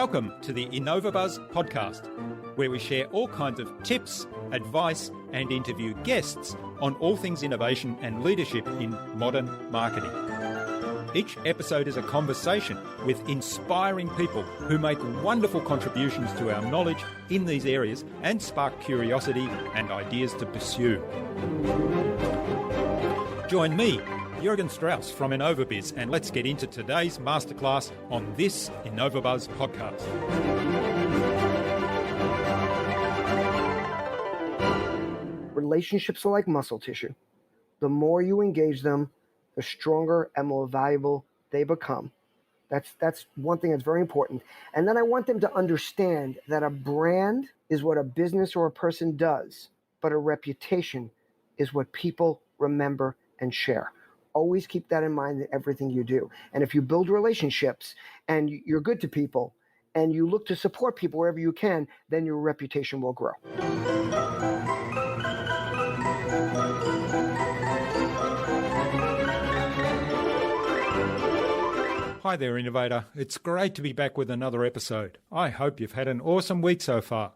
Welcome to the InnovaBuzz podcast, where we share all kinds of tips, advice, and interview guests on all things innovation and leadership in modern marketing. Each episode is a conversation with inspiring people who make wonderful contributions to our knowledge in these areas and spark curiosity and ideas to pursue. Join me, Jürgen Strauss from InnovaBuzz, and let's get into today's masterclass on this InnovaBuzz podcast. Relationships are like muscle tissue. The more you engage them, the stronger and more valuable they become. That's one thing that's very important. And then I want them to understand that a brand is what a business or a person does, but a reputation is what people remember and share. Always keep that in mind in everything you do. And if you build relationships and you're good to people and you look to support people wherever you can, then your reputation will grow. Hi there, Innovator. It's great to be back with another episode. I hope you've had an awesome week so far.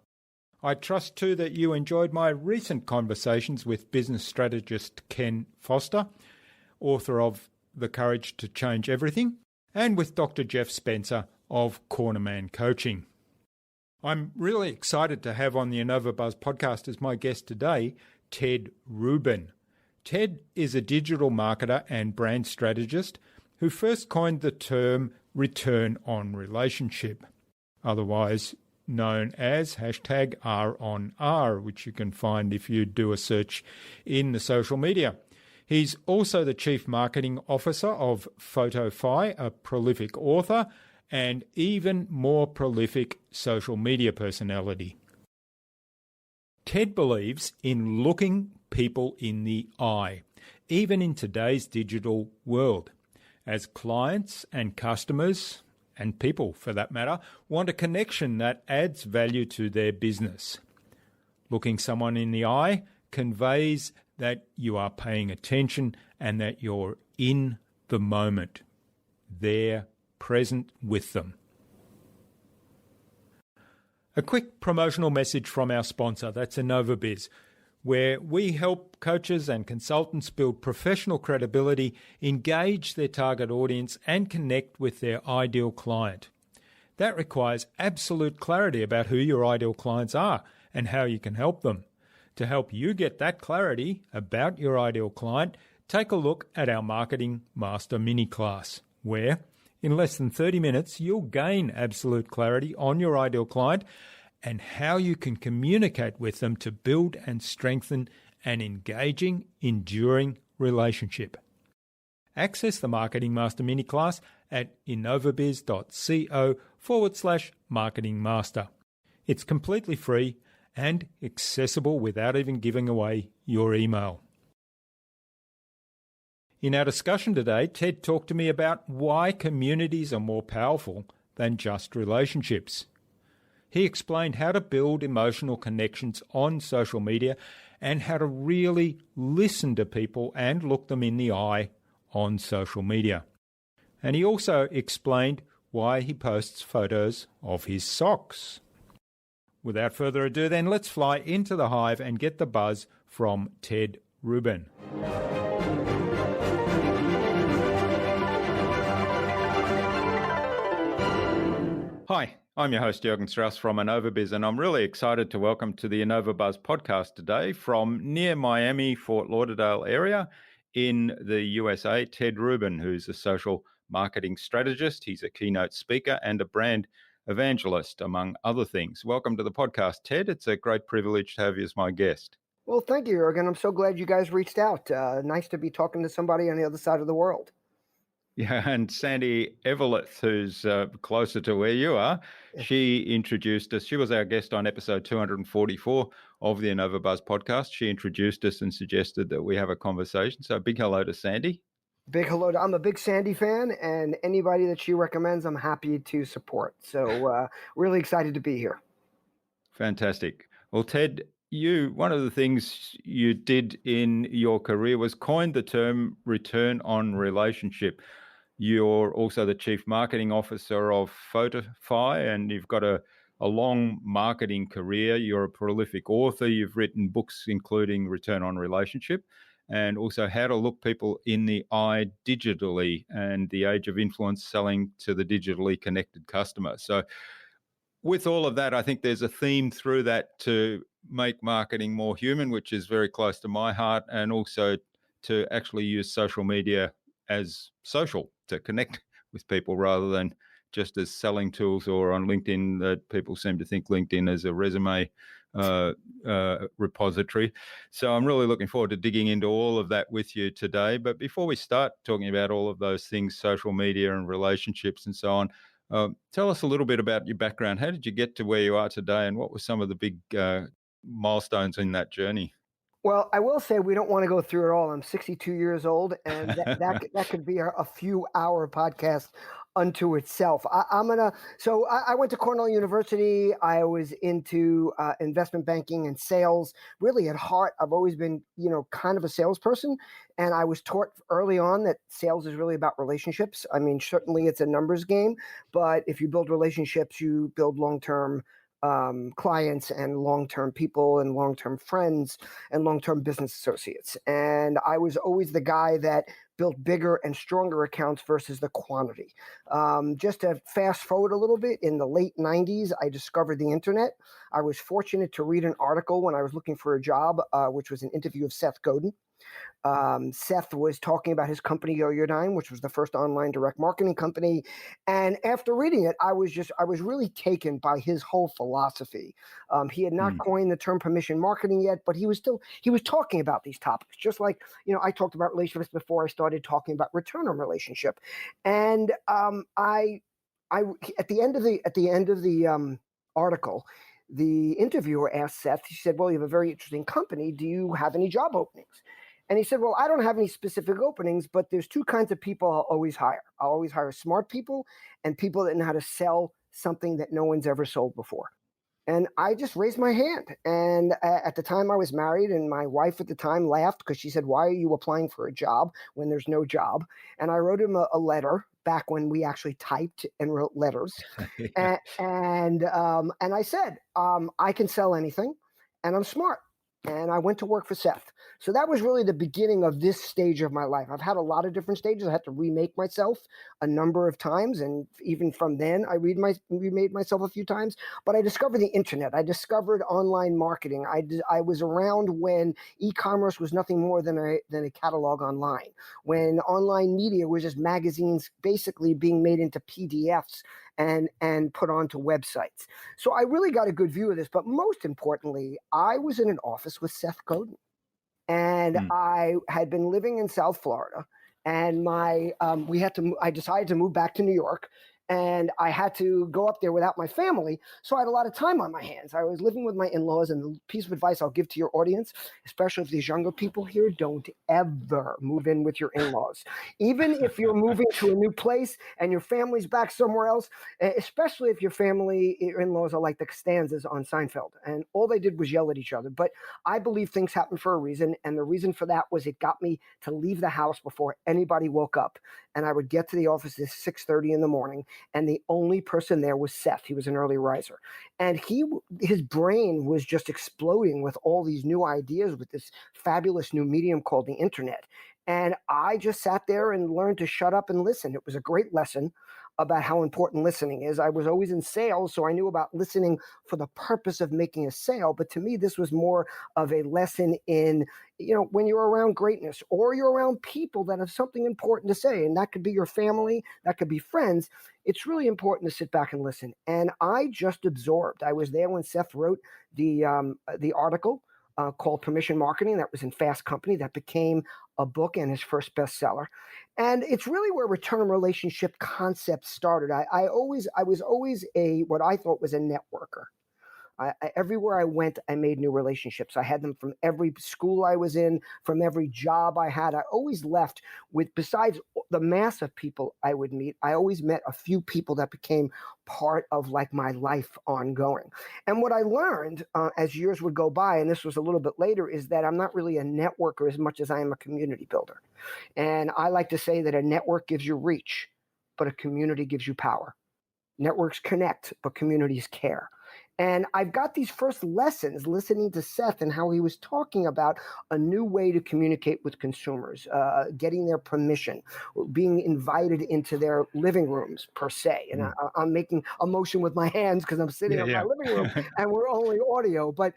I trust too that you enjoyed my recent conversations with business strategist Ken Foster, author of The Courage to Change Everything, and with Dr. Jeff Spencer of Cornerman Coaching. I'm really excited to have on the InnovaBuzz podcast as my guest today, Ted Rubin. Ted is a digital marketer and brand strategist who first coined the term return on relationship, otherwise known as #RonR, which you can find if you do a search in the social media. He's also the Chief Marketing Officer of PhotoFi, a prolific author, and even more prolific social media personality. Ted believes in looking people in the eye, even in today's digital world, as clients and customers, and people for that matter, want a connection that adds value to their business. Looking someone in the eye conveys that you are paying attention and that you're in the moment, there, present with them. A quick promotional message from our sponsor, that's InnovaBuzz, where we help coaches and consultants build professional credibility, engage their target audience, and connect with their ideal client. That requires absolute clarity about who your ideal clients are and how you can help them. To help you get that clarity about your ideal client, take a look at our Marketing Master mini class, where in less than 30 minutes, you'll gain absolute clarity on your ideal client and how you can communicate with them to build and strengthen an engaging, enduring relationship. Access the Marketing Master mini class at innovabuzz.co/Marketing Master. It's completely free and accessible without even giving away your email. In our discussion today, Ted talked to me about why communities are more powerful than just relationships. He explained how to build emotional connections on social media and how to really listen to people and look them in the eye on social media. And he also explained why he posts photos of his socks. Without further ado, then, let's fly into the hive and get the buzz from Ted Rubin. Hi, I'm your host, Jürgen Strauss from InnovaBuzz, and I'm really excited to welcome to the InnovaBuzz podcast today from near Miami, Fort Lauderdale area in the USA, Ted Rubin, who's a social marketing strategist. He's a keynote speaker and a brand evangelist, among other things. Welcome to the podcast, Ted. It's a great privilege to have you as my guest. Well, thank you, Jürgen. I'm so glad you guys reached out. Nice to be talking to somebody on the other side of the world. Yeah, and Sandy Eveleth, who's closer to where you are, she introduced us. She was our guest on episode 244 of the InnovaBuzz podcast. She introduced us and suggested that we have a conversation. So big hello to Sandy. Big hello. I'm a big Sandy fan, and anybody that she recommends, I'm happy to support. So really excited to be here. Fantastic. Well, Ted, one of the things you did in your career was coined the term return on relationship. You're also the Chief Marketing Officer of Photify, and you've got a long marketing career. You're a prolific author. You've written books including Return on Relationship and also How to Look People in the Eye Digitally and the Age of Influence Selling to the Digitally Connected Customer. So with all of that, I think there's a theme through that to make marketing more human, which is very close to my heart, and also to actually use social media as social to connect with people rather than just as selling tools, or on LinkedIn that people seem to think LinkedIn is a resume repository. So I'm really looking forward to digging into all of that with you today. But before we start talking about all of those things, social media and relationships and so on, tell us a little bit about your background. How did you get to where you are today, and what were some of the big milestones in that journey? Well, I will say we don't want to go through it all. I'm 62 years old, and that could be a few hour podcast unto itself. I went to Cornell University. I was into investment banking and sales. Really, at heart, I've always been, kind of a salesperson. And I was taught early on that sales is really about relationships. I mean, certainly it's a numbers game, but if you build relationships, you build long-term clients and long-term people and long-term friends and long-term business associates. And I was always the guy that built bigger and stronger accounts versus the quantity. Just to fast forward a little bit, in the late 90s, I discovered the internet. I was fortunate to read an article when I was looking for a job, which was an interview of Seth Godin. Seth was talking about his company Yo-Yo-Dime, which was the first online direct marketing company. And after reading it, I was really taken by his whole philosophy. He had not coined the term permission marketing yet, but he was talking about these topics. Just like, I talked about relationships before I started talking about return on relationship. And at the end of the article, the interviewer asked Seth, he said, "Well, you have a very interesting company. Do you have any job openings?" And he said, "Well, I don't have any specific openings, but there's two kinds of people I'll always hire. I'll always hire smart people and people that know how to sell something that no one's ever sold before." And I just raised my hand. And at the time I was married, and my wife at the time laughed because she said, "Why are you applying for a job when there's no job?" And I wrote him a letter back when we actually typed and wrote letters. Yeah. And I said, "I can sell anything and I'm smart." And I went to work for Seth. So that was really the beginning of this stage of my life. I've had a lot of different stages. I had to remake myself a number of times. And even from then, I remade myself a few times. But I discovered the internet. I discovered online marketing. I was around when e-commerce was nothing more than a catalog online, when online media was just magazines basically being made into PDFs and put onto websites. So I really got a good view of this. But most importantly, I was in an office with Seth Godin. And I had been living in South Florida, and I decided to move back to New York, and I had to go up there without my family. So I had a lot of time on my hands. I was living with my in-laws, and the piece of advice I'll give to your audience, especially if there's younger people here, don't ever move in with your in-laws. Even if you're moving to a new place and your family's back somewhere else, especially if your in-laws are like the Costanzas on Seinfeld, and all they did was yell at each other. But I believe things happen for a reason, and the reason for that was it got me to leave the house before anybody woke up. And I would get to the office at 6:30 in the morning, and the only person there was Seth. He was an early riser. And his brain was just exploding with all these new ideas with this fabulous new medium called the internet. And I just sat there and learned to shut up and listen. It was a great lesson about how important listening is. I was always in sales, so I knew about listening for the purpose of making a sale. But to me, this was more of a lesson in, when you're around greatness or you're around people that have something important to say, and that could be your family, that could be friends, it's really important to sit back and listen. And I just absorbed. I was there when Seth wrote the article called Permission Marketing that was in Fast Company that became a book and his first bestseller. And it's really where return relationship concepts started. I was always what I thought was a networker. Everywhere I went, I made new relationships. I had them from every school I was in, from every job I had. I always left with, besides the mass of people I would meet, I always met a few people that became part of like my life ongoing. And what I learned as years would go by, and this was a little bit later, is that I'm not really a networker as much as I am a community builder. And I like to say that a network gives you reach. but a community gives you power. Networks connect, but communities care. And I've got these first lessons listening to Seth and how he was talking about a new way to communicate with consumers, getting their permission, being invited into their living rooms per se. And I'm making a motion with my hands because I'm sitting in my living room and we're only audio. But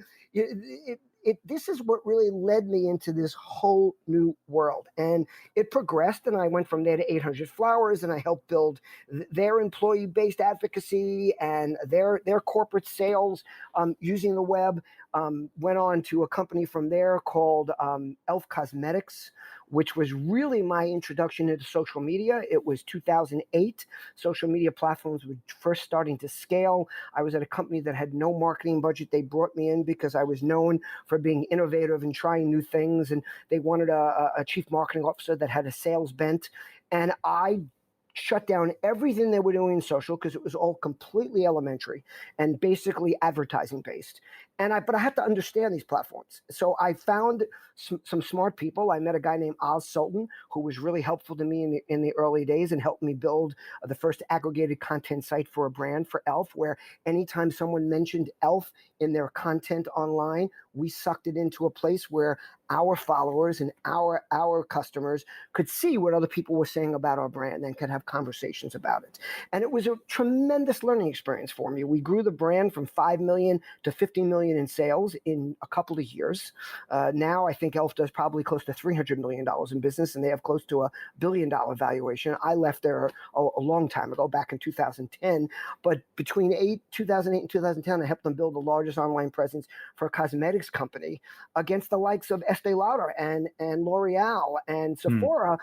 this is what really led me into this whole new world. And it progressed, and I went from there to 800 Flowers, and I helped build their employee-based advocacy and their corporate sales using the web. Went on to a company from there called Elf Cosmetics, which was really my introduction into social media. It was 2008. Social media platforms were first starting to scale. I was at a company that had no marketing budget. They brought me in because I was known for being innovative and trying new things, and they wanted a chief marketing officer that had a sales bent. And I shut down everything they were doing in social because it was all completely elementary and basically advertising based. But I had to understand these platforms. So I found some smart people. I met a guy named Oz Sultan, who was really helpful to me in the early days and helped me build the first aggregated content site for a brand for Elf, where anytime someone mentioned Elf in their content online, we sucked it into a place where our followers and our customers could see what other people were saying about our brand and could have conversations about it. And it was a tremendous learning experience for me. We grew the brand from 5 million to 50 million in sales in a couple of years. Now I think Elf does probably close to $300 million in business, and they have close to $1 billion valuation. I left there a long time ago, back in 2010. But between 2008 and 2010, I helped them build the largest online presence for a cosmetics company against the likes of Estee Lauder and L'Oreal and Sephora.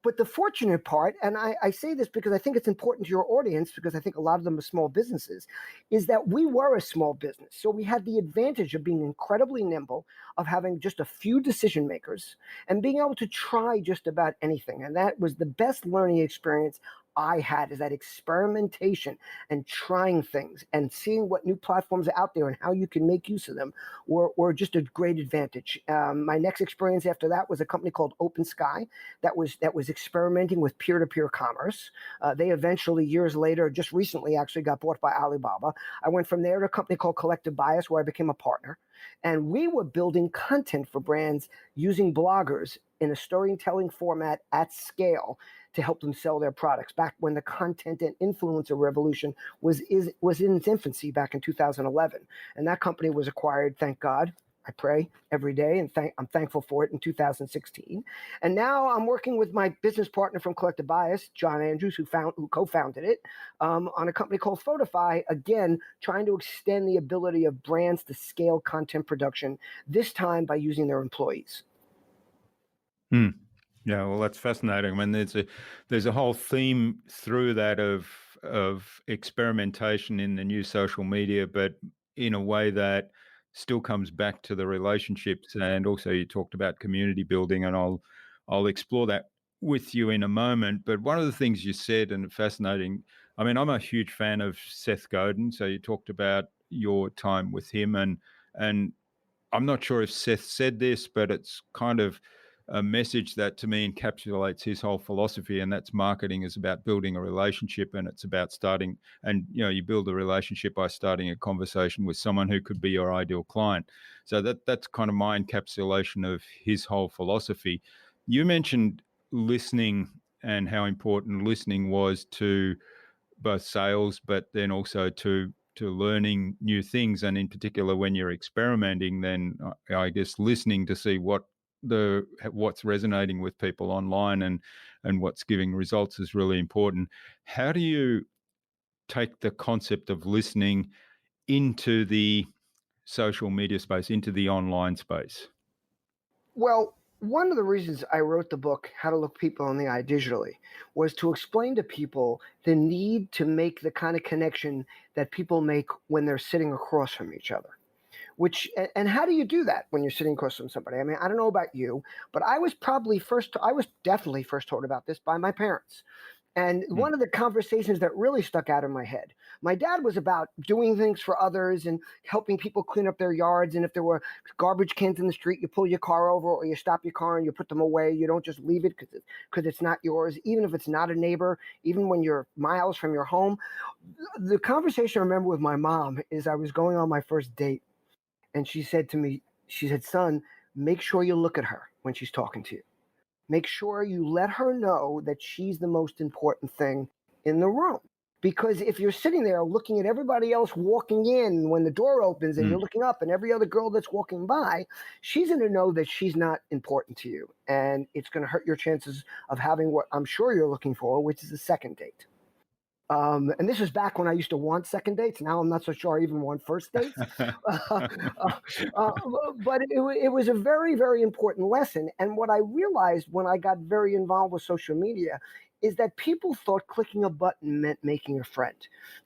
But the fortunate part, and I say this because I think it's important to your audience, because I think a lot of them are small businesses, is that we were a small business. So we had the advantage of being incredibly nimble, of having just a few decision makers, and being able to try just about anything. And that was the best learning experience I had, is that experimentation and trying things and seeing what new platforms are out there and how you can make use of them were just a great advantage. My next experience after that was a company called Open Sky that was experimenting with peer-to-peer commerce. They eventually, years later, just recently actually got bought by Alibaba. I went from there to a company called Collective Bias, where I became a partner. And we were building content for brands using bloggers in a storytelling format at scale to help them sell their products, back when the content and influencer revolution was in its infancy back in 2011. And that company was acquired, thank God. I pray every day, and I'm thankful for it, in 2016. And now I'm working with my business partner from Collective Bias, John Andrews, who co-founded it, on a company called Photify, again, trying to extend the ability of brands to scale content production, this time by using their employees. Yeah, well, that's fascinating. I mean, there's a whole theme through that of experimentation in the new social media, but in a way that still comes back to the relationships. And also, you talked about community building, and I'll explore that with you in a moment. But one of the things you said, and fascinating, I mean, I'm a huge fan of Seth Godin. So you talked about your time with him, and I'm not sure if Seth said this, but it's kind of a message that to me encapsulates his whole philosophy, and that's marketing is about building a relationship, and it's about starting, and you build a relationship by starting a conversation with someone who could be your ideal client. So that's kind of my encapsulation of his whole philosophy. You mentioned listening and how important listening was to both sales, but then also to learning new things, and in particular when you're experimenting, then I guess listening to see what's resonating with people online and what's giving results is really important. How do you take the concept of listening into the social media space, into the online space? Well, one of the reasons I wrote the book, How to Look People in the Eye Digitally, was to explain to people the need to make the kind of connection that people make when they're sitting across from each other. And how do you do that when you're sitting across from somebody? I mean, I don't know about you, but I was definitely first taught about this by my parents. And Mm. one of the conversations that really stuck out in my head, my dad was about doing things for others and helping people clean up their yards. And if there were garbage cans in the street, you pull your car over or you stop your car and you put them away. You don't just leave it because it's not yours, even if it's not a neighbor, even when you're miles from your home. The conversation I remember with my mom is I was going on my first date and she said to me, she said, son, make sure you look at her when she's talking to you. Make sure you let her know that she's the most important thing in the room. Because if you're sitting there looking at everybody else walking in when the door opens and Mm. you're looking up and every other girl that's walking by, she's going to know that she's not important to you. And it's going to hurt your chances of having what I'm sure you're looking for, which is a second date. And this was back when I used to want second dates. Now I'm not so sure I even want first dates. uh, uh, uh, but it was a very, very important lesson. And what I realized when I got very involved with social media is that people thought clicking a button meant making a friend.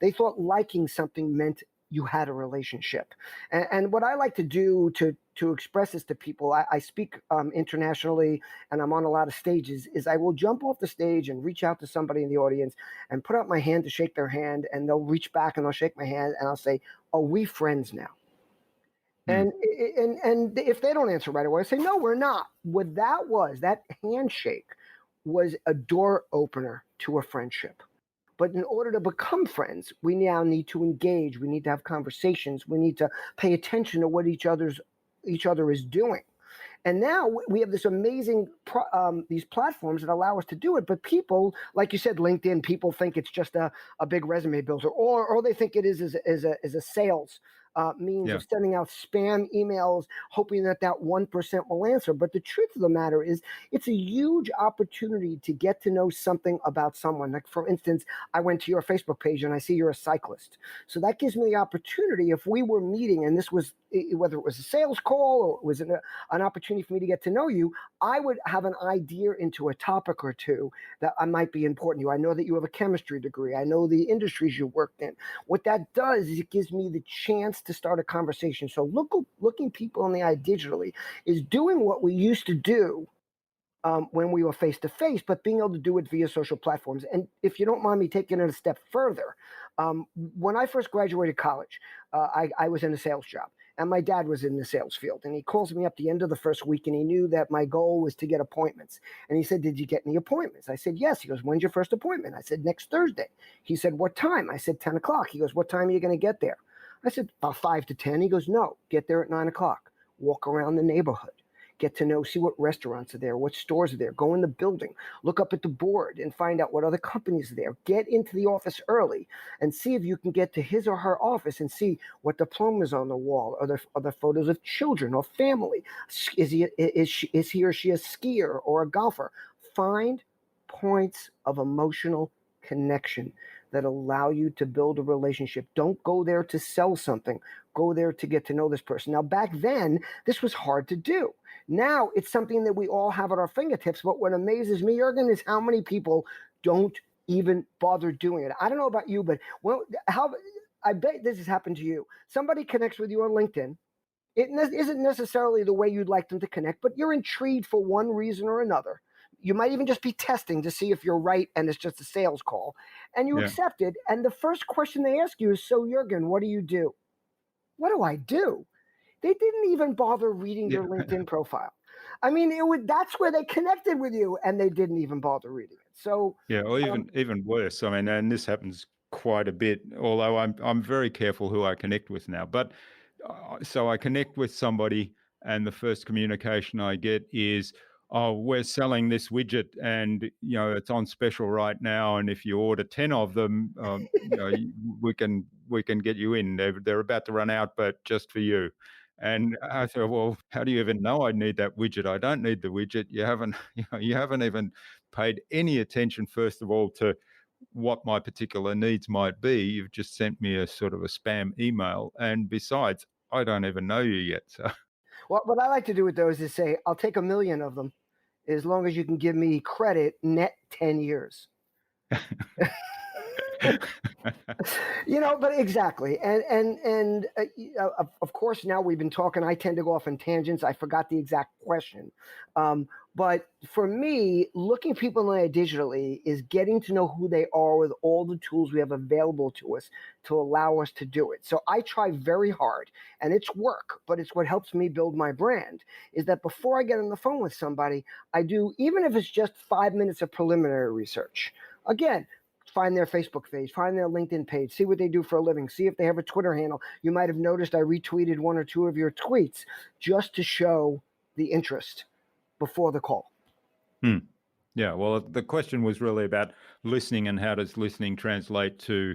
They thought liking something meant you had a relationship. And what I like to do to express this to people, I speak internationally and I'm on a lot of stages, is I will jump off the stage and reach out to somebody in the audience and put out my hand to shake their hand, and they'll reach back and they'll shake my hand, and I'll say, "Are we friends now?" Mm. And if they don't answer right away, I say, "No, we're not." What that handshake was a door opener to a friendship. But in order to become friends, we now need to engage. We need to have conversations. We need to pay attention to what each other is doing. And now we have this amazing these platforms that allow us to do it. But people, like you said, LinkedIn, people think it's just a big resume builder, or they think it is a sales means Yeah. of sending out spam emails, hoping that 1% will answer. But the truth of the matter is, it's a huge opportunity to get to know something about someone. Like, for instance, I went to your Facebook page and I see you're a cyclist. So that gives me the opportunity, if we were meeting and this was, whether it was a sales call or it was an opportunity for me to get to know you, I would have an idea into a topic or two that I might be important to you. I know that you have a chemistry degree. I know the industries you worked in. What that does is it gives me the chance to start a conversation. So looking people in the eye digitally is doing what we used to do when we were face to face, but being able to do it via social platforms. And if you don't mind me taking it a step further, when I first graduated college, I was in a sales job. And my dad was in the sales field. And he calls me up the end of the first week and he knew that my goal was to get appointments. And he said, "Did you get any appointments?" I said, "Yes." He goes, "When's your first appointment?" I said, "Next Thursday." He said, "What time?" I said, 10 o'clock. He goes, "What time are you going to get there?" I said, "About 5 to 10. He goes, "No, get there at 9 o'clock. Walk around the neighborhood. Get to know, see what restaurants are there, what stores are there, go in the building, look up at the board and find out what other companies are there. Get into the office early and see if you can get to his or her office and see what diplomas on the wall. Are there photos of children or family? Is he or she a skier or a golfer?" Find points of emotional connection that allow you to build a relationship. Don't go there to sell something. Go there to get to know this person. Now, back then, this was hard to do. Now it's something that we all have at our fingertips. But what amazes me, Jurgen, is how many people don't even bother doing it. I don't know about you, but I bet this has happened to you. Somebody connects with you on LinkedIn. It isn't necessarily the way you'd like them to connect, but you're intrigued for one reason or another. You might even just be testing to see if you're right and it's just a sales call. And you Yeah. accept it. And the first question they ask you is, "So, Jurgen, what do you do?" What do I do? They didn't even bother reading Yeah. your LinkedIn profile. I mean, that's where they connected with you and they didn't even bother reading it. So, Yeah, or um, even worse. I mean, and this happens quite a bit. Although I'm very careful who I connect with now. But so I connect with somebody, and the first communication I get is, "Oh, we're selling this widget, and it's on special right now. And if you order 10 of them, we can get you in. They're about to run out, but just for you." And I thought, well, how do you even know I need that widget? I don't need the widget. You haven't, you haven't even paid any attention, first of all, to what my particular needs might be. You've just sent me a sort of a spam email. And besides, I don't even know you yet. So, what I like to do with those is say, "I'll take 1,000,000 of them as long as you can give me credit net 10 years." But exactly. Of course, now we've been talking, I tend to go off on tangents. I forgot the exact question. But for me, looking people in the eye digitally is getting to know who they are with all the tools we have available to us to allow us to do it. So I try very hard, and it's work, but it's what helps me build my brand, is that before I get on the phone with somebody, I do, even if it's just 5 minutes of preliminary research. Again, find their Facebook page, find their LinkedIn page, see what they do for a living, see if they have a Twitter handle. You might have noticed I retweeted 1 or 2 of your tweets just to show the interest before the call. Yeah, well, the question was really about listening and how does listening translate to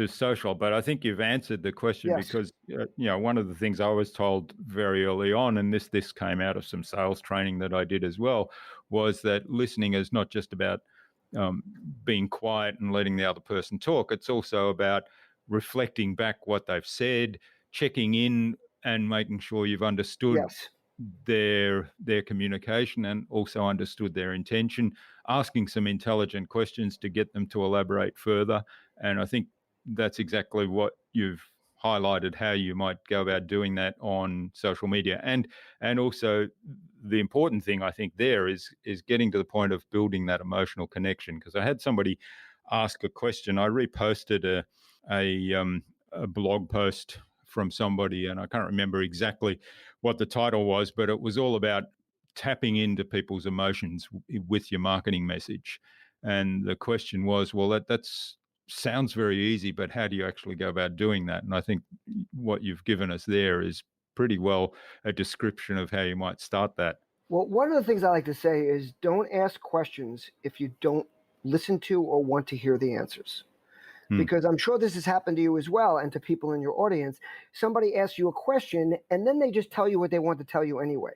social. But I think you've answered the question. Yes. Because one of the things I was told very early on, and this came out of some sales training that I did as well, was that listening is not just about being quiet and letting the other person talk. It's also about reflecting back what they've said, checking in and making sure you've understood their communication and also understood their intention, asking some intelligent questions to get them to elaborate further. And I think that's exactly what you've highlighted, how you might go about doing that on social media. And also the important thing I think there is getting to the point of building that emotional connection. Because I had somebody ask a question. I reposted a blog post from somebody, and I can't remember exactly what the title was, but it was all about tapping into people's emotions with your marketing message. And the question was, well, that's sounds very easy, but how do you actually go about doing that? And I think what you've given us there is pretty well a description of how you might start that. Well, one of the things I like to say is don't ask questions if you don't listen to or want to hear the answers. Because I'm sure this has happened to you as well and to people in your audience. Somebody asks you a question and then they just tell you what they want to tell you anyway.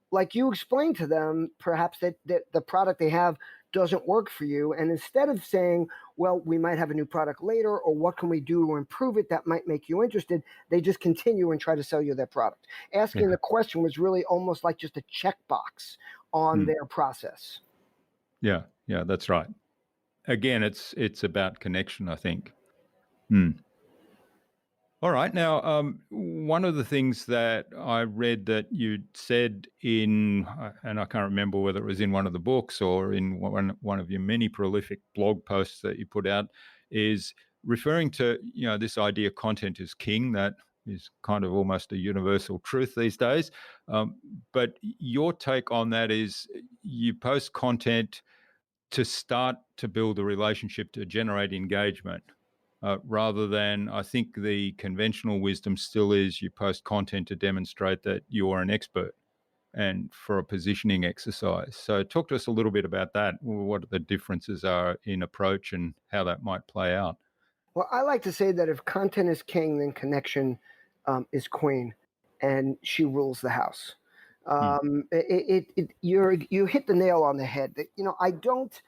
Like you explain to them perhaps that the product they have doesn't work for you. And instead of saying, well, we might have a new product later, or what can we do to improve it that might make you interested, they just continue and try to sell you their product. Asking the question was really almost like just a checkbox on their process. Yeah, that's right. Again, it's about connection, I think. All right. Now, one of the things that I read that you said in, and I can't remember whether it was in one of the books or in one of your many prolific blog posts that you put out, is referring to, this idea content is king. That is kind of almost a universal truth these days. But your take on that is you post content to start to build a relationship, to generate engagement, rather than, I think the conventional wisdom still is you post content to demonstrate that you're an expert and for a positioning exercise. So talk to us a little bit about that, what the differences are in approach and how that might play out. Well, I like to say that if content is king, then connection is queen, and she rules the house. You hit the nail on the head. I don't.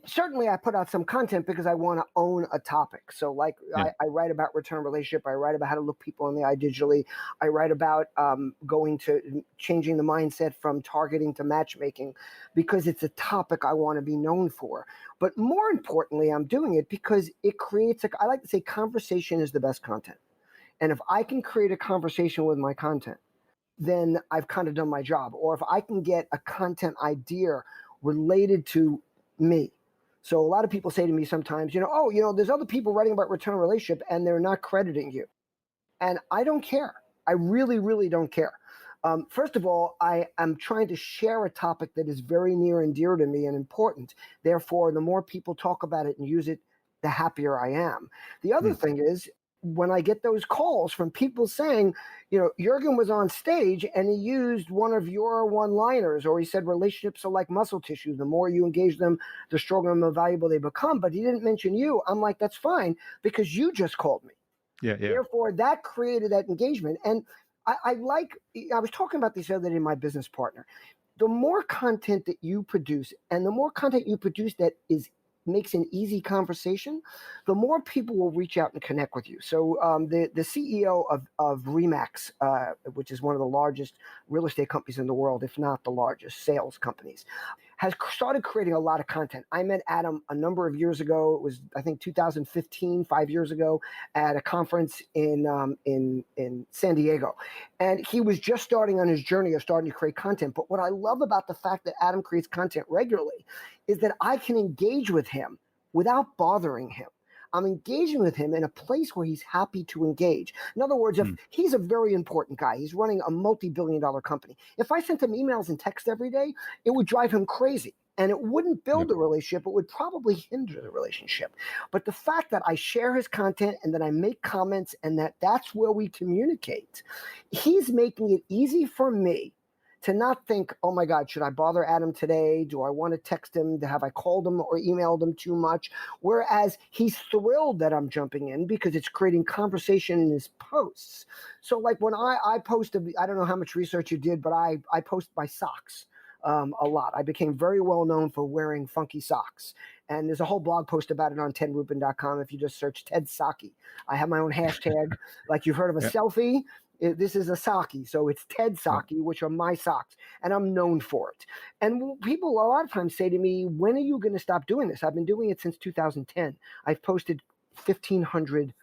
Certainly, I put out some content because I want to own a topic. So, I write about return relationship. I write about how to look people in the eye digitally. I write about going to changing the mindset from targeting to matchmaking because it's a topic I want to be known for. But more importantly, I'm doing it because it creates I like to say conversation is the best content. And if I can create a conversation with my content, then I've kind of done my job. Or if I can get a content idea related to me. So a lot of people say to me sometimes, there's other people writing about return relationship and they're not crediting you. And I don't care. I really, really don't care. First of all, I am trying to share a topic that is very near and dear to me and important. Therefore, the more people talk about it and use it, the happier I am. The other thing is, when I get those calls from people saying, Jürgen was on stage and he used one of your one-liners, or he said relationships are like muscle tissue. The more you engage them, the stronger and more valuable they become. But he didn't mention you. I'm like, that's fine because you just called me. Yeah. Therefore, that created that engagement. And I was talking about this the other day to my business partner. The more content that you produce and the more content you produce that makes an easy conversation, the more people will reach out and connect with you. So the CEO of Remax, which is one of the largest real estate companies in the world, if not the largest sales companies, has started creating a lot of content. I met Adam a number of years ago. It was, I think, 2015, 5 years ago, at a conference in San Diego. And he was just starting on his journey of starting to create content. But what I love about the fact that Adam creates content regularly is that I can engage with him without bothering him. I'm engaging with him in a place where he's happy to engage. In other words, if he's a very important guy, he's running a multi-billion-dollar company. If I sent him emails and text every day, it would drive him crazy. And it wouldn't build the relationship. It would probably hinder the relationship. But the fact that I share his content and that I make comments and that's where we communicate, he's making it easy for me to not think, oh my God, should I bother Adam today? Do I want to text him? Have I called him or emailed him too much? Whereas he's thrilled that I'm jumping in because it's creating conversation in his posts. So like when I post, I don't know how much research you did, but I post my socks a lot. I became very well known for wearing funky socks. And there's a whole blog post about it on tedrubin.com if you just search Ted Socky. I have my own hashtag. Like you've heard of a selfie. This is a Socky, so it's Ted Socky, which are my socks, and I'm known for it. And people a lot of times say to me, when are you going to stop doing this? I've been doing it since 2010. I've posted 1,500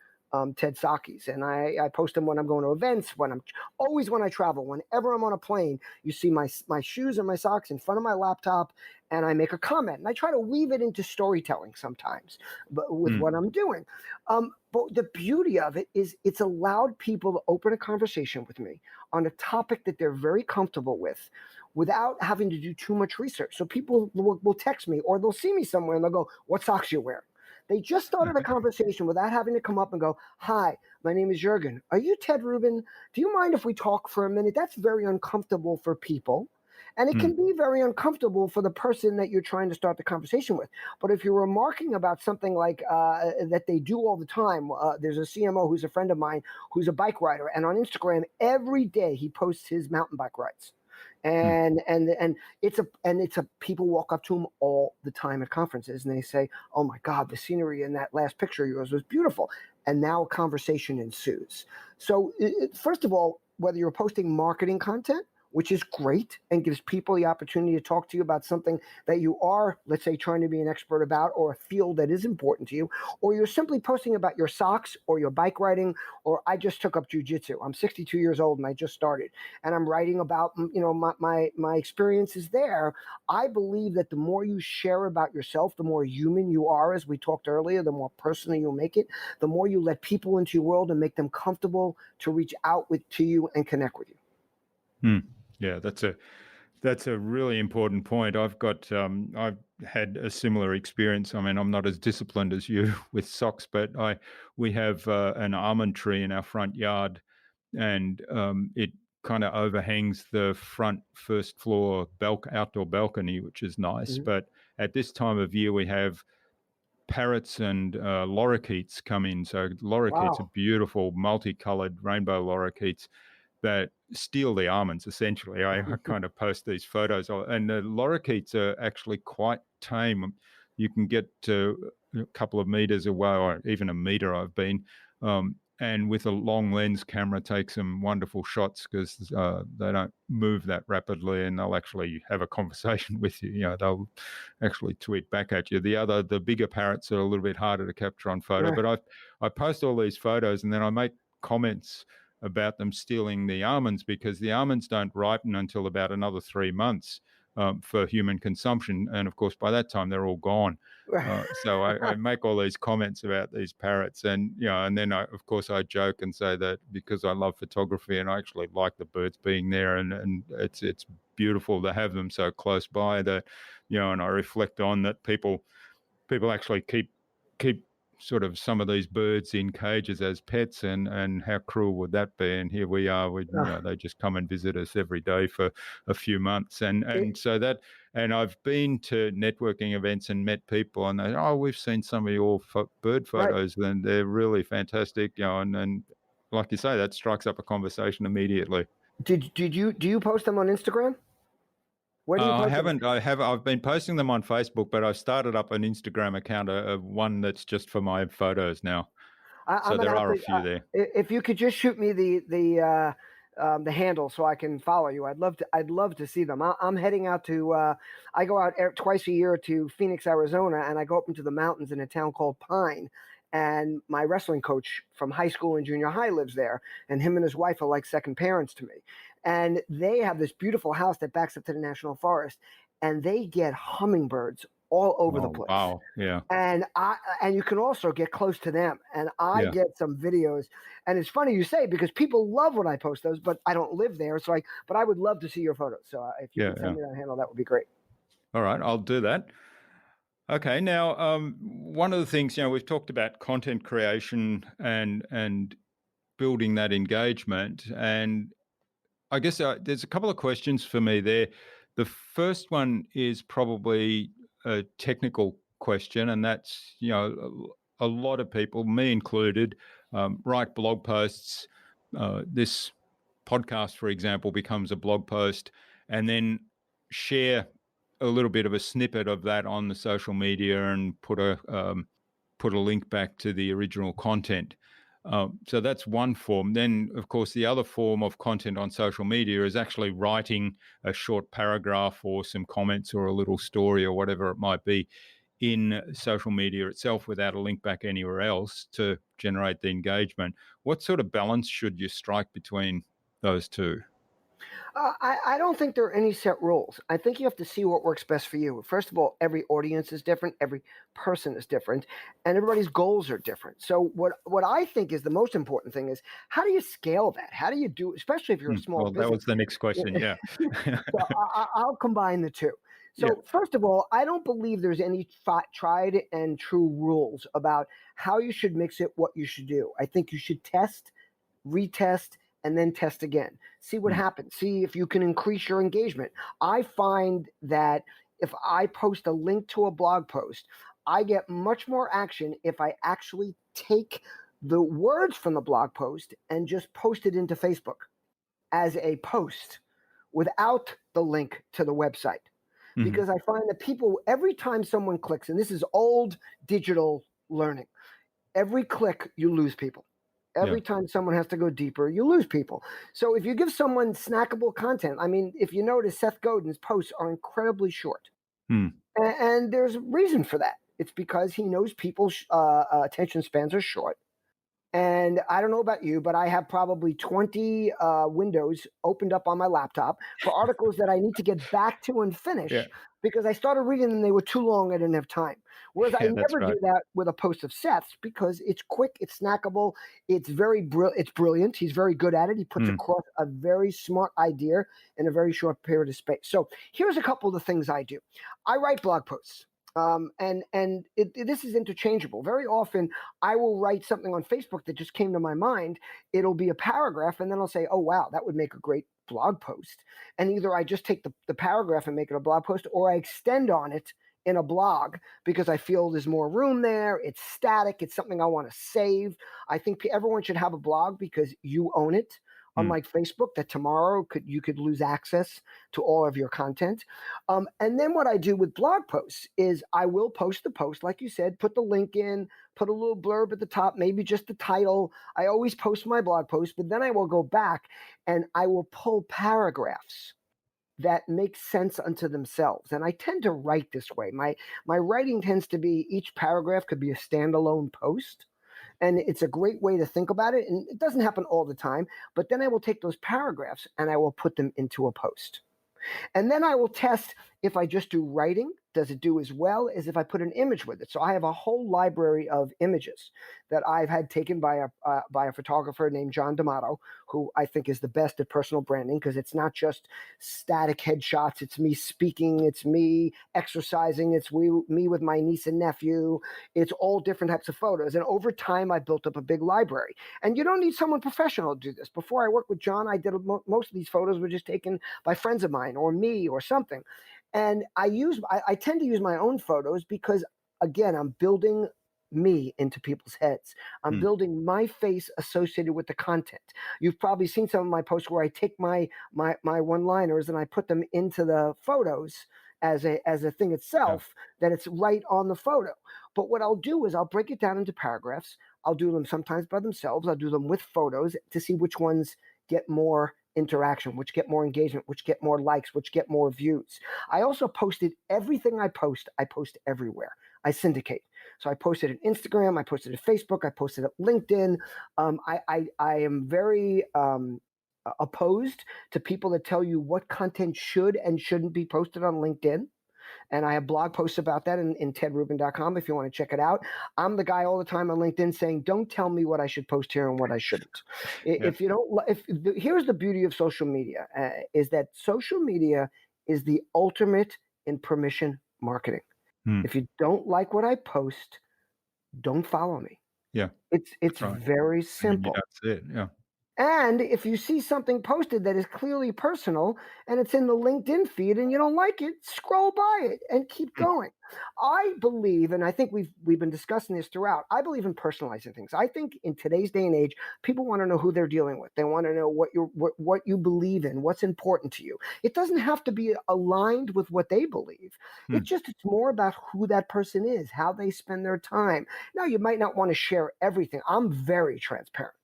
Ted Sockys, and I post them when I'm going to events, when I travel, whenever I'm on a plane. You see my shoes and my socks in front of my laptop, and I make a comment, and I try to weave it into storytelling sometimes, but with what I'm doing. But the beauty of it is it's allowed people to open a conversation with me on a topic that they're very comfortable with without having to do too much research. So people will text me or they'll see me somewhere and they'll go, what socks you wearing? They just started a conversation without having to come up and go, hi, my name is Jürgen. Are you Ted Rubin? Do you mind if we talk for a minute? That's very uncomfortable for people. And it can be very uncomfortable for the person that you're trying to start the conversation with. But if you're remarking about something like that they do all the time, there's a CMO who's a friend of mine who's a bike rider. And on Instagram, every day he posts his mountain bike rides. And it's a people walk up to him all the time at conferences and they say, oh my God, the scenery in that last picture of yours was beautiful. And now a conversation ensues. So first of all, whether you're posting marketing content, which is great and gives people the opportunity to talk to you about something that you are, let's say, trying to be an expert about, or a field that is important to you, or you're simply posting about your socks or your bike riding, or I just took up jujitsu. I'm 62 years old and I just started, and I'm writing about, my experiences there. I believe that the more you share about yourself, the more human you are, as we talked earlier, the more personal you'll make it, the more you let people into your world and make them comfortable to reach out to you and connect with you. Yeah, that's a really important point. I've had a similar experience. I mean, I'm not as disciplined as you with socks, but we have an almond tree in our front yard, and it kind of overhangs the front first floor outdoor balcony, which is nice. But at this time of year, we have parrots and lorikeets come in. So lorikeets are beautiful, multicolored rainbow lorikeets that steal the almonds, essentially. I kind of post these photos, and the lorikeets are actually quite tame. You can get to a couple of meters away, or even a meter I've been, and with a long lens camera take some wonderful shots because they don't move that rapidly, and they'll actually have a conversation with you. They'll actually tweet back at you. The bigger parrots are a little bit harder to capture on photo, but I post all these photos and then I make comments about them stealing the almonds because the almonds don't ripen until about another 3 months for human consumption. And of course, by that time, they're all gone. So I make all these comments about these parrots and then of course I joke and say that because I love photography and I actually like the birds being there and it's beautiful to have them so close by that, and I reflect on that people actually keep sort of some of these birds in cages as pets and how cruel would that be? And here we are, they just come and visit us every day for a few months. And so that, and I've been to networking events and met people and they, we've seen some of your bird photos and they're really fantastic, and like you say, that strikes up a conversation immediately. Do you post them on Instagram? Where do you post I haven't. them? I've been posting them on Facebook, but I've started up an Instagram account, one that's just for my photos now. So there are a few there. If you could just shoot me the the handle so I can follow you. I'd love to see them. I'm heading out to. I go out twice a year to Phoenix, Arizona, and I go up into the mountains in a town called Pine. And my wrestling coach from high school and junior high lives there, and him and his wife are like second parents to me. And they have this beautiful house that backs up to the national forest, and they get hummingbirds all over the place. Wow. Yeah. And you can also get close to them. And I get some videos. And it's funny you say, because people love when I post those, but I don't live there. So but I would love to see your photos. So if you could send me that handle, that would be great. All right, I'll do that. Okay, now one of the things, we've talked about content creation and building that engagement, and I guess there's a couple of questions for me there. The first one is probably a technical question, and that's, a lot of people, me included, write blog posts. This podcast, for example, becomes a blog post, and then share a little bit of a snippet of that on the social media and put a link back to the original content. So that's one form. Then, of course, the other form of content on social media is actually writing a short paragraph or some comments or a little story or whatever it might be in social media itself without a link back anywhere else to generate the engagement. What sort of balance should you strike between those two? I don't think there are any set rules. I think you have to see what works best for you. First of all, every audience is different, every person is different, and everybody's goals are different. So what I think is the most important thing is, how do you scale that? How do you do, especially if you're a small business? That was the next question, yeah. So I'll combine the two. So first of all, I don't believe there's any tried and true rules about how you should mix it, what you should do. I think you should test, retest, and then test again. See what happens. See if you can increase your engagement. I find that if I post a link to a blog post, I get much more action if I actually take the words from the blog post and just post it into Facebook as a post without the link to the website. Because I find that people, every time someone clicks, and this is old digital learning, every click you lose people. Every time someone has to go deeper, you lose people. So if you give someone snackable content, I mean, if you notice, Seth Godin's posts are incredibly short. And there's a reason for that. It's because he knows people's attention spans are short. And I don't know about you, but I have probably 20 windows opened up on my laptop for articles that I need to get back to and finish because I started reading them. They were too long. I didn't have time. Whereas I never do that with a post of Seth's because it's quick, it's snackable, it's it's brilliant. He's very good at it. He puts across a very smart idea in a very short period of space. So here's a couple of the things I do. I write blog posts. This is interchangeable. Very often I will write something on Facebook that just came to my mind. It'll be a paragraph, and then I'll say, oh, wow, that would make a great blog post. And either I just take the paragraph and make it a blog post, or I extend on it in a blog because I feel there's more room there. It's static. It's something I want to save. I think everyone should have a blog because you own it. Unlike Facebook, that tomorrow you could lose access to all of your content. And then what I do with blog posts is I will post the post, like you said, put the link in, put a little blurb at the top, maybe just the title. I always post my blog post, but then I will go back and I will pull paragraphs that make sense unto themselves. And I tend to write this way. My writing tends to be each paragraph could be a standalone post. And it's a great way to think about it. And it doesn't happen all the time, but then I will take those paragraphs and I will put them into a post. And then I will test if I just do writing, does it do as well as if I put an image with it? So I have a whole library of images that I've had taken by a photographer named John D'Amato, who I think is the best at personal branding because it's not just static headshots. It's me speaking. It's me exercising. It's me with my niece and nephew. It's all different types of photos. And over time, I built up a big library. And you don't need someone professional to do this. Before I worked with John, I did most of these photos were just taken by friends of mine or me or something. And I tend to use my own photos because, again, I'm building me into people's heads. I'm building my face associated with the content. You've probably seen some of my posts where I take my one-liners and I put them into the photos as a thing itself, that it's right on the photo. But what I'll do is I'll break it down into paragraphs. I'll do them sometimes by themselves. I'll do them with photos to see which ones get more interaction, which get more engagement, which get more likes, which get more views. I also posted everything I post everywhere. I syndicate. So I posted at Instagram, I posted at Facebook, I posted at LinkedIn. I am very opposed to people that tell you what content should and shouldn't be posted on LinkedIn. And I have blog posts about that in tedrubin.com if you want to check it out. I'm the guy all the time on LinkedIn saying, don't tell me what I should post here and what I shouldn't. If you don't, here's the beauty of social media, is that social media is the ultimate in permission marketing. If you don't like what I post, don't follow me. Yeah. It's right. Very simple. That's it. Yeah. And if you see something posted that is clearly personal and it's in the LinkedIn feed and you don't like it, scroll by it and keep going. I believe, and I think we've been discussing this throughout, I believe in personalizing things. I think in today's day and age, people want to know who they're dealing with. They want to know what you believe in, what's important to you. It doesn't have to be aligned with what they believe. It's more about who that person is, how they spend their time. Now, you might not want to share everything. I'm very transparent.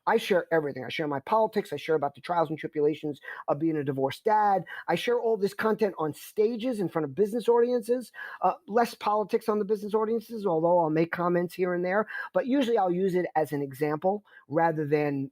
I share everything. I share my politics. I share about the trials and tribulations of being a divorced dad. I share all this content on stages in front of business audiences, less politics on the business audiences, although I'll make comments here and there. But usually I'll use it as an example rather than,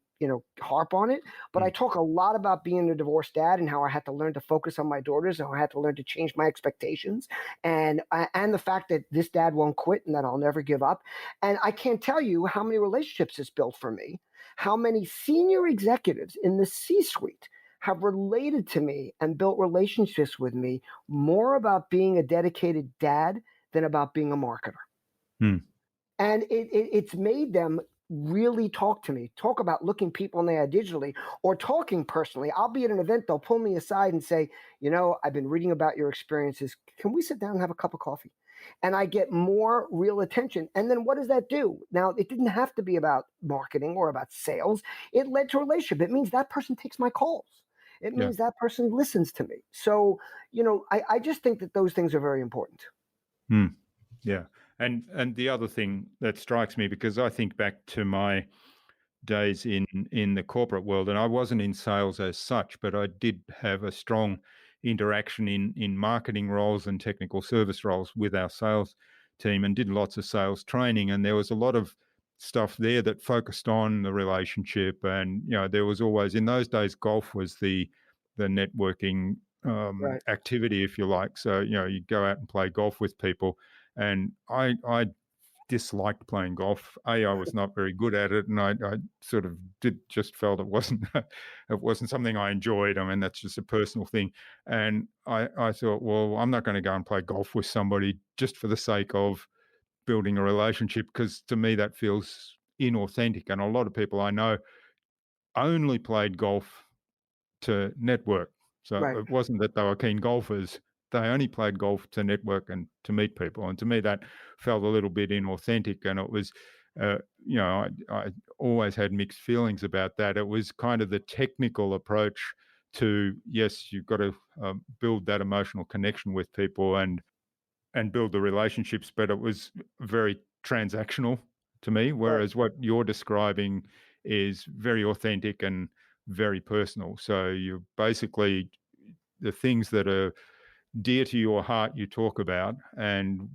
harp on it. But I talk a lot about being a divorced dad and how I had to learn to focus on my daughters and how I had to learn to change my expectations and the fact that this dad won't quit and that I'll never give up. And I can't tell you how many relationships it's built for me, how many senior executives in the C-suite have related to me and built relationships with me more about being a dedicated dad than about being a marketer. And it's made them really talk to me, talk about looking people in the eye digitally or talking personally. I'll be at an event, they'll pull me aside and say, I've been reading about your experiences. Can we sit down and have a cup of coffee? And I get more real attention. And then what does that do? Now, it didn't have to be about marketing or about sales. It led to a relationship. It means that person takes my calls. It means that person listens to me. So, I just think that those things are very important. Yeah. And the other thing that strikes me, because I think back to my days in the corporate world, and I wasn't in sales as such, but I did have a strong interaction in marketing roles and technical service roles with our sales team and did lots of sales training. And there was a lot of stuff there that focused on the relationship. And, there was always, in those days, golf was the networking activity, if you like. So, you go out and play golf with people. And I disliked playing golf. I was not very good at it, and I sort of just felt it wasn't something I enjoyed. I mean, that's just a personal thing. And I thought, well, I'm not going to go and play golf with somebody just for the sake of building a relationship, because to me that feels inauthentic. And a lot of people I know only played golf to network. So it wasn't that they were keen golfers. They only played golf to network and to meet people. And to me, that felt a little bit inauthentic. And it was, I always had mixed feelings about that. It was kind of the technical approach to, yes, you've got to build that emotional connection with people and build the relationships, but it was very transactional to me. Whereas what you're describing is very authentic and very personal. So you're basically the things that are dear to your heart you talk about, and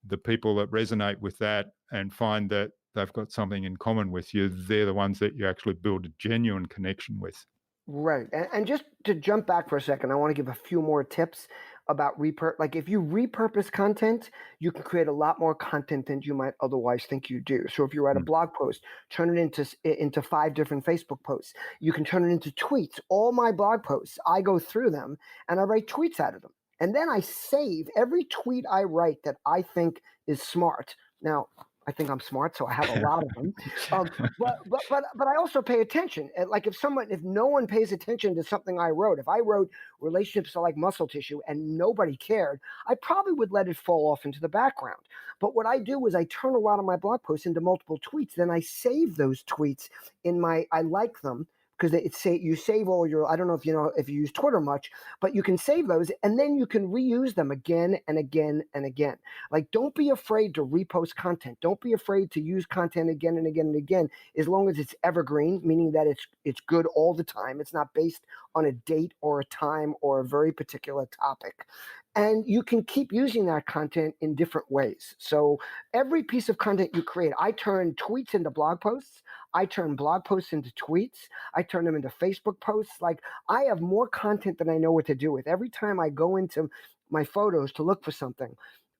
the people that resonate with that and find that they've got something in common with you, they're the ones that you actually build a genuine connection with. Right. And just to jump back for a second, I want to give a few more tips about like if you repurpose content, you can create a lot more content than you might otherwise think you do. So if you write a blog post, turn it into 5 different Facebook posts. You can turn it into tweets. All my blog posts, I go through them and I write tweets out of them. And then I save every tweet I write that I think is smart. Now, I think I'm smart, so I have a lot of them. But I also pay attention. Like if no one pays attention to something I wrote, if I wrote relationships are like muscle tissue and nobody cared, I probably would let it fall off into the background. But what I do is I turn a lot of my blog posts into multiple tweets. Then I save those tweets I like them, because you save all your, I don't know if you use Twitter much, but you can save those and then you can reuse them again and again and again. Like, don't be afraid to repost content. Don't be afraid to use content again and again and again, as long as it's evergreen, meaning that it's good all the time. It's not based on a date or a time or a very particular topic. And you can keep using that content in different ways. So every piece of content you create, I turn tweets into blog posts. I turn blog posts into tweets. I turn them into Facebook posts. Like, I have more content than I know what to do with. Every time I go into my photos to look for something,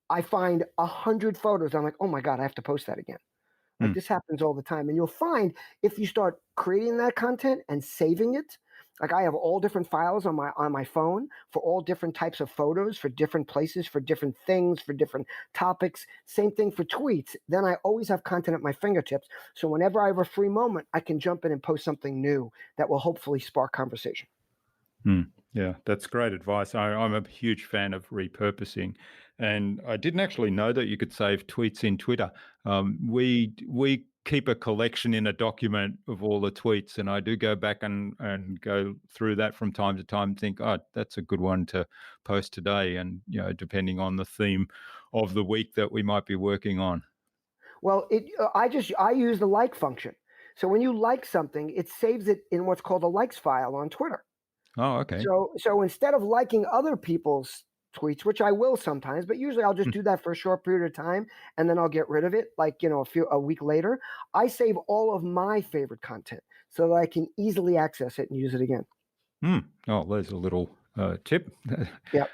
I find 100 photos. I'm like, oh my God, I have to post that again. Like, this happens all the time. And you'll find if you start creating that content and saving it, like, I have all different files on my phone for all different types of photos, for different places, for different things, for different topics. Same thing for tweets. Then I always have content at my fingertips. So whenever I have a free moment, I can jump in and post something new that will hopefully spark conversation. Yeah, that's great advice. I'm a huge fan of repurposing, and I didn't actually know that you could save tweets in Twitter. We keep a collection in a document of all the tweets, and I do go back and go through that from time to time and think, oh, that's a good one to post today, and depending on the theme of the week that we might be working on. Well, I use the like function. So when you like something, it saves it in what's called a likes file on Twitter. Oh, okay. So instead of liking other people's tweets, which I will sometimes, but usually I'll just do that for a short period of time and then I'll get rid of it, like, a week later. I save all of my favorite content so that I can easily access it and use it again. Oh, there's a little tip. Yeah.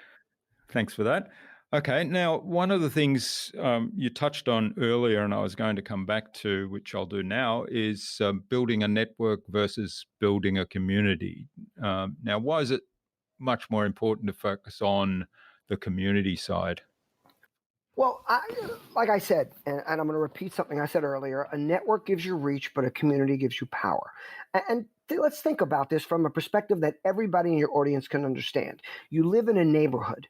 Thanks for that. Okay, now one of the things you touched on earlier, and I was going to come back to, which I'll do now, is building a network versus building a community. Now, why is it much more important to focus on the community side? Well, like I said, and I'm going to repeat something I said earlier, a network gives you reach, but a community gives you power. And let's think about this from a perspective that everybody in your audience can understand. You live in a neighborhood.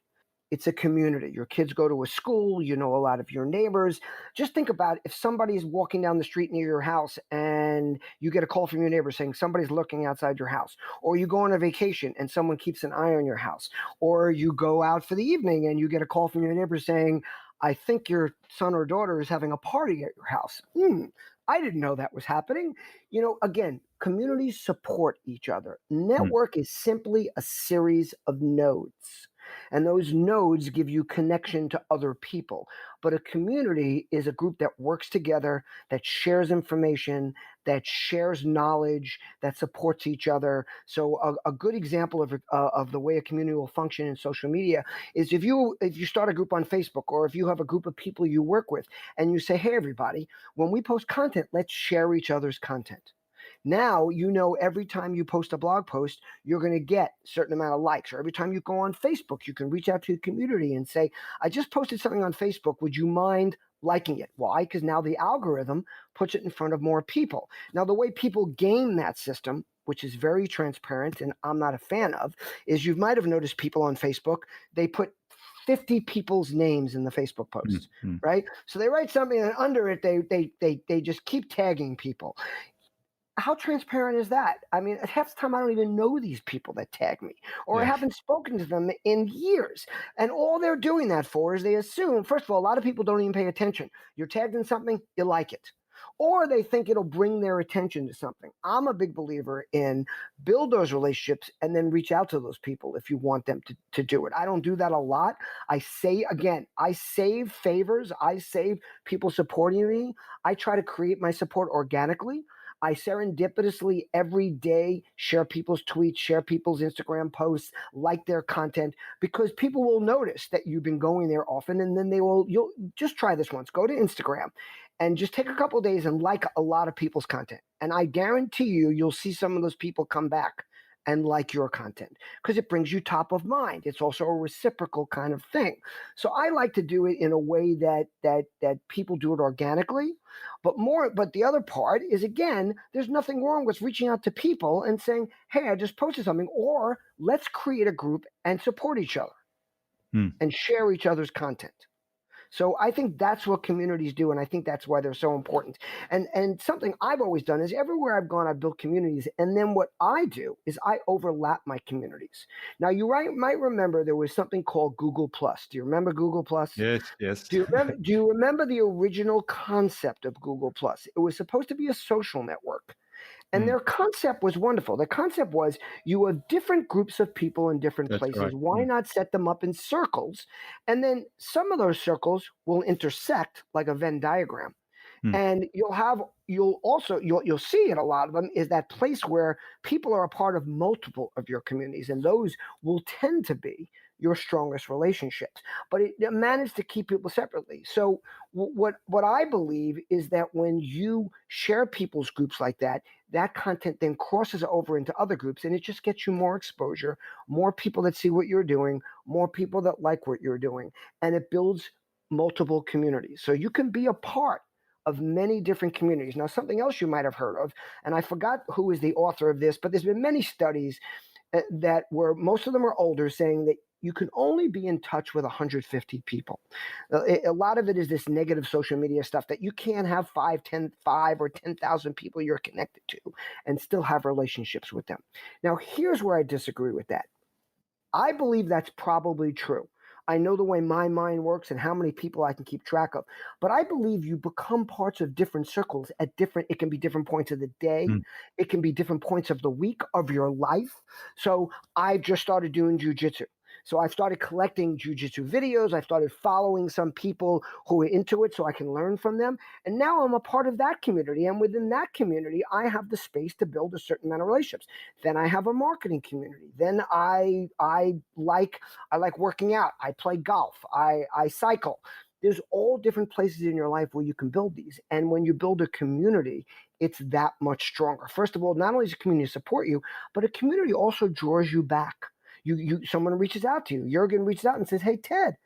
It's a community. Your kids go to a school. You know a lot of your neighbors. Just think about if somebody's walking down the street near your house and you get a call from your neighbor saying somebody's looking outside your house, or you go on a vacation and someone keeps an eye on your house, or you go out for the evening and you get a call from your neighbor saying, I think your son or daughter is having a party at your house. I didn't know that was happening. Again, communities support each other. Network is simply a series of nodes. And those nodes give you connection to other people. But a community is a group that works together, that shares information, that shares knowledge, that supports each other. So a good example of the way a community will function in social media is if you start a group on Facebook, or if you have a group of people you work with and you say, hey, everybody, when we post content, let's share each other's content. Now, every time you post a blog post, you're going to get a certain amount of likes. Or every time you go on Facebook, you can reach out to the community and say, I just posted something on Facebook. Would you mind liking it? Why? Because now the algorithm puts it in front of more people. Now, the way people game that system, which is very transparent and I'm not a fan of, is you might have noticed people on Facebook, they put 50 people's names in the Facebook post, right? So they write something and under it, they just keep tagging people. How transparent is that? I mean, half the time I don't even know these people that tag me, or I haven't spoken to them in years. And all they're doing that for is they assume, first of all, a lot of people don't even pay attention. You're tagged in something, you like it. Or they think it'll bring their attention to something. I'm a big believer in build those relationships and then reach out to those people if you want them to do it. I don't do that a lot. I save favors. I save people supporting me. I try to create my support organically. I serendipitously every day share people's tweets, share people's Instagram posts, like their content, because people will notice that you've been going there often, and then you'll just try this once. Go to Instagram and just take a couple of days and like a lot of people's content. And I guarantee you'll see some of those people come back and like your content because it brings you top of mind. It's also a reciprocal kind of thing. So I like to do it in a way that people do it organically. But the other part is, again, there's nothing wrong with reaching out to people and saying, hey, I just posted something, or let's create a group and support each other and share each other's content. So I think that's what communities do, and I think that's why they're so important. And something I've always done is everywhere I've gone, I've built communities, and then what I do is I overlap my communities. Now might remember there was something called Google Plus. Do you remember Google Plus? Yes, yes. Do you remember the original concept of Google Plus? It was supposed to be a social network. And Mm, their concept was wonderful. The concept was you have different groups of people in different that's places. right. Why not set them up in circles? And then some of those circles will intersect like a Venn diagram. Mm, And you'll see it a lot of them is that place where people are a part of multiple of your communities, and those will tend to be your strongest relationships. But it managed to keep people separately. So what I believe is that when you share people's groups like that, that content then crosses over into other groups, and it just gets you more exposure, more people that see what you're doing, more people that like what you're doing, and it builds multiple communities. So you can be a part of many different communities. Now, something else you might have heard of, and I forgot who is the author of this, but there's been many studies that were, most of them are older, saying that you can only be in touch with 150 people. A lot of it is this negative social media stuff that you can't have 5 or 10,000 people you're connected to and still have relationships with them. Now, here's where I disagree with that. I believe that's probably true. I know the way my mind works and how many people I can keep track of. But I believe you become parts of different circles it can be different points of the day. mm, It can be different points of the week of your life. So I just started doing jujitsu. So I've started collecting jujitsu videos. I've started following some people who are into it so I can learn from them. And now I'm a part of that community. And within that community, I have the space to build a certain amount of relationships. Then I have a marketing community. Then I like working out. I play golf. I cycle. There's all different places in your life where you can build these. And when you build a community, it's that much stronger. First of all, not only does a community support you, but a community also draws you back. Someone reaches out to you. Jurgen reaches out and says, "Hey, Ted,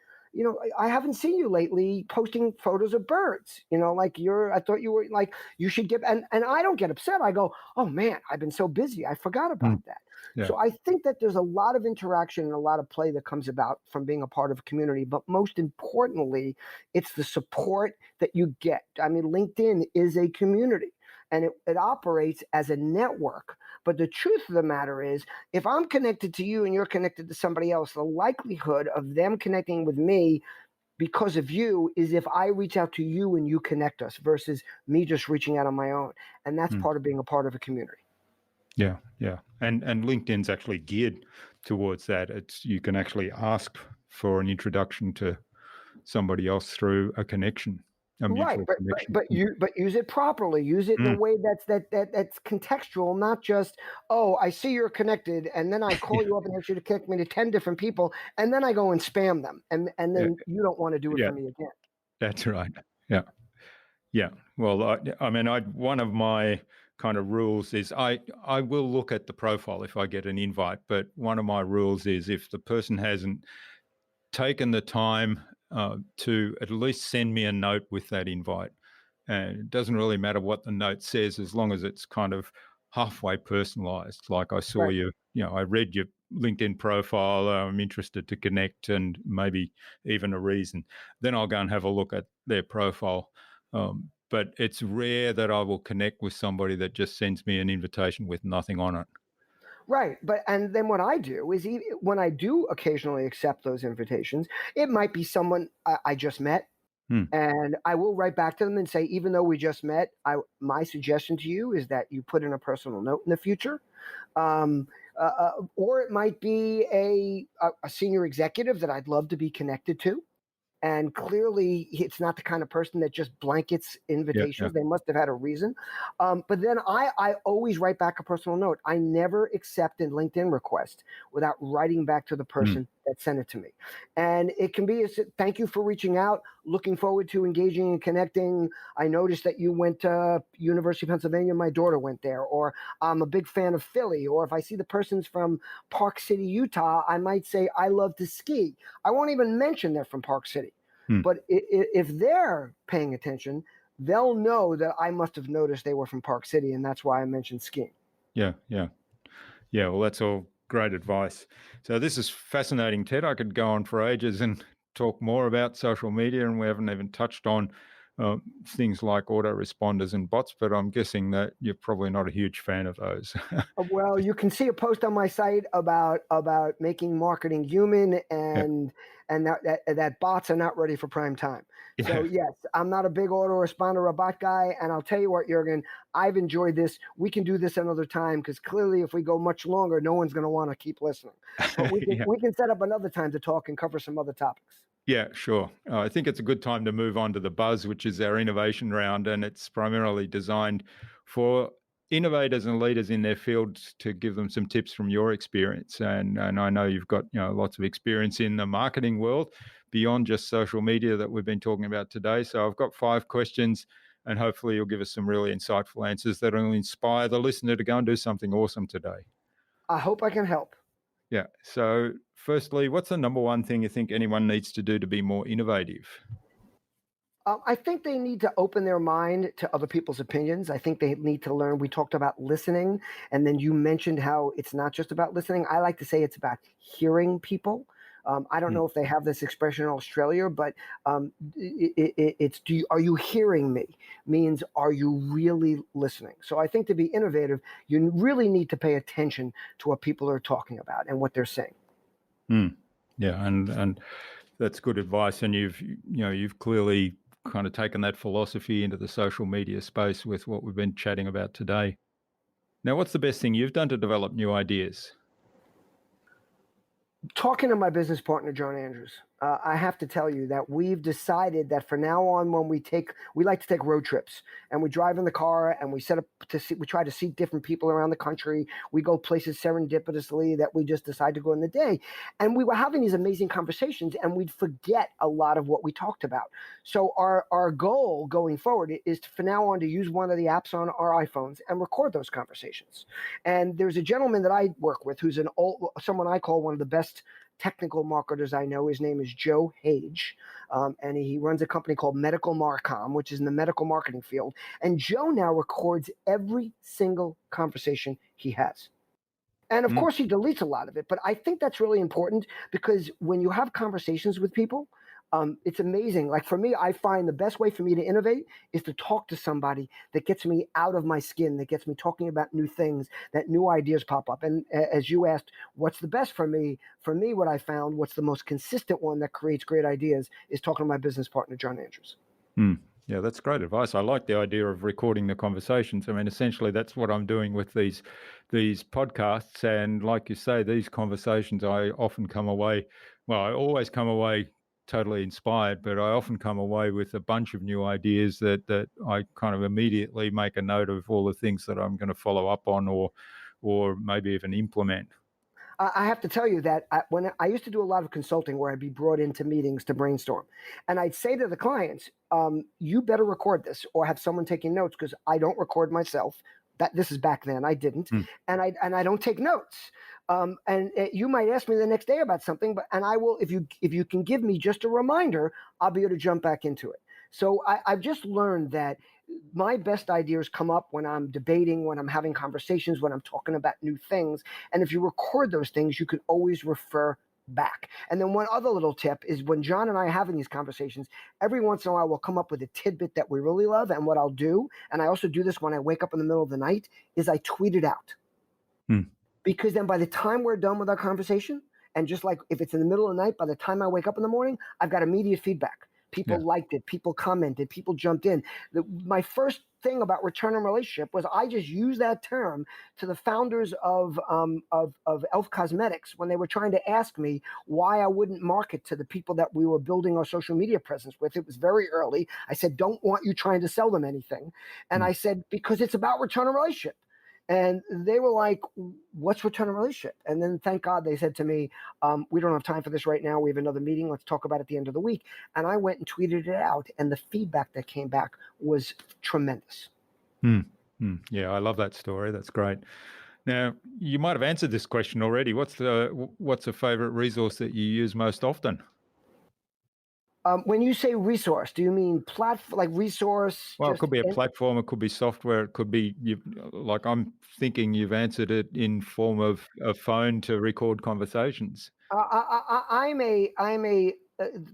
I haven't seen you lately posting photos of birds. I thought you were like, you should get," and I don't get upset. I go, "Oh man, I've been so busy. I forgot about mm, that." yeah. So I think that there's a lot of interaction and a lot of play that comes about from being a part of a community. But most importantly, it's the support that you get. I mean, LinkedIn is a community and it operates as a network. But the truth of the matter is, if I'm connected to you and you're connected to somebody else, the likelihood of them connecting with me because of you is if I reach out to you and you connect us versus me just reaching out on my own. And that's Mm, part of being a part of a community. yeah, yeah. And LinkedIn's actually geared towards that. You can actually ask for an introduction to somebody else through a connection, a Right, mutual but connection. use it properly. Use it in a Mm, way that's contextual, not just, "Oh, I see you're connected," and then I call yeah, you up and ask you to connect me to 10 different people, and then I go and spam them, and yeah, then you don't want to do it yeah, for me again. that's right. Yeah. Yeah. Well, I mean, one of my kind of rules is I will look at the profile if I get an invite, but one of my rules is if the person hasn't taken the time to at least send me a note with that invite, and it doesn't really matter what the note says as long as it's kind of halfway personalized. Like I saw Right. I read your LinkedIn profile. I'm interested to connect and maybe even a reason. Then I'll go and have a look at their profile. But it's rare that I will connect with somebody that just sends me an invitation with nothing on it. Right. And then what I do is when I do occasionally accept those invitations, it might be someone I just met. Hmm. And I will write back to them and say, even though we just met, my suggestion to you is that you put in a personal note in the future. Or it might be a senior executive that I'd love to be connected to. And clearly, it's not the kind of person that just blankets Yeah, yeah. invitations. They must have had a reason. But then I always write back a personal note. I never accept a LinkedIn request without writing back to the Hmm. person that sent it to me. And it can be thank you for reaching out. Looking forward to engaging and connecting. I noticed that you went to University of Pennsylvania. My daughter went there. Or I'm a big fan of Philly. Or if I see the person's from Park City, Utah, I might say, I love to ski. I won't even mention they're from Park City. Hmm. But if they're paying attention, they'll know that I must have noticed they were from Park City, and that's why I mentioned skiing. Yeah, yeah. Yeah, well, that's all great advice. So this is fascinating, Ted. I could go on for ages and talk more about social media, and we haven't even touched on things like autoresponders and bots, but I'm guessing that you're probably not a huge fan of those. Well, you can see a post on my site about making marketing human, Yeah. and that bots are not ready for prime time. So Yeah. yes, I'm not a big autoresponder or bot guy, and I'll tell you what, Jurgen, I've enjoyed this. We can do this another time because clearly, if we go much longer, no one's going to want to keep listening. But Yeah. we can set up another time to talk and cover some other topics. Yeah, sure. I think it's a good time to move on to the Buzz, which is our innovation round, and it's primarily designed for innovators and leaders in their fields to give them some tips from your experience. And I know you've got lots of experience in the marketing world beyond just social media that we've been talking about today. So I've got 5 questions, and hopefully you'll give us some really insightful answers that will inspire the listener to go and do something awesome today. I hope I can help. Yeah. So, firstly, what's the number one thing you think anyone needs to do to be more innovative? I think they need to open their mind to other people's opinions. I think they need to learn. We talked about listening, and then you mentioned how it's not just about listening. I like to say it's about hearing people. I don't know if they have this expression in Australia, but it's are you hearing me? Means are you really listening? So I think to be innovative, you really need to pay attention to what people are talking about and what they're saying. Yeah, and that's good advice. And you've clearly kind of taken that philosophy into the social media space with what we've been chatting about today. Now, what's the best thing you've done to develop new ideas? Talking to my business partner, John Andrews, I have to tell you that we've decided that from now on, when we like to take road trips, and we drive in the car and we try to see different people around the country. We go places serendipitously that we just decide to go in the day. And we were having these amazing conversations, and we'd forget a lot of what we talked about. So our goal going forward is from now on to use one of the apps on our iPhones and record those conversations. And there's a gentleman that I work with who's someone I call one of the best technical marketers I know. His name is Joe Hage, and he runs a company called Medical Marcom, which is in the medical marketing field. And Joe now records every single conversation he has. And of course, he deletes a lot of it, but I think that's really important because when you have conversations with people, it's amazing. Like for me, I find the best way for me to innovate is to talk to somebody that gets me out of my skin, that gets me talking about new things, that new ideas pop up. And as you asked, what's the best for me? For me, what I found, what's the most consistent one that creates great ideas is talking to my business partner, John Andrews. Yeah, that's great advice. I like the idea of recording the conversations. I mean, essentially, that's what I'm doing with these podcasts. And like you say, these conversations, I often come away, well, I always come away totally inspired, but I often come away with a bunch of new ideas that I kind of immediately make a note of all the things that I'm going to follow up on or maybe even implement. I have to tell you that when I used to do a lot of consulting where I'd be brought into meetings to brainstorm, and I'd say to the clients, you better record this or have someone taking notes because I don't record myself. This is back then. I didn't. And I don't take notes. You might ask me the next day about something, and I will, if you can give me just a reminder, I'll be able to jump back into it. So I've just learned that my best ideas come up when I'm debating, when I'm having conversations, when I'm talking about new things. And if you record those things, you can always refer back. And then one other little tip is when John and I are having these conversations, every once in a while we'll come up with a tidbit that we really love. And what I'll do, and I also do this when I wake up in the middle of the night, is I tweet it out. Because then by the time we're done with our conversation, and just like if it's in the middle of the night, by the time I wake up in the morning, I've got immediate feedback. People liked it, people commented, people jumped in. My first thing about return on relationship was I just used that term to the founders of Elf Cosmetics when they were trying to ask me why I wouldn't market to the people that we were building our social media presence with. It was very early. I said, don't want you trying to sell them anything. And I said, because it's about return on relationship. And they were like, what's return on relationship? And then thank God they said to me, we don't have time for this right now. We have another meeting. Let's talk about it at the end of the week. And I went and tweeted it out. And the feedback that came back was tremendous. Yeah, I love that story. That's great. Now, you might have answered this question already. What's a favorite resource that you use most often? When you say resource, do you mean platform, like resource? Well, it could be a platform, it could be software, it could be, like I'm thinking you've answered it in form of a phone to record conversations. I'm a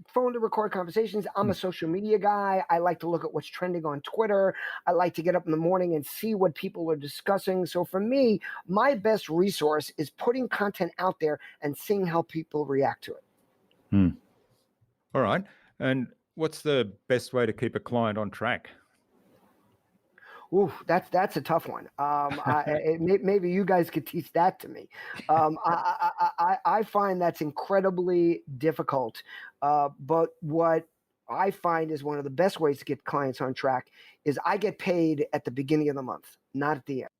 phone to record conversations. I'm a social media guy. I like to look at what's trending on Twitter. I like to get up in the morning and see what people are discussing. So for me, my best resource is putting content out there and seeing how people react to it. All right. And what's the best way to keep a client on track? Ooh, that's a tough one. Maybe you guys could teach that to me. I find that's incredibly difficult. But what I find is one of the best ways to get clients on track is I get paid at the beginning of the month, not at the end.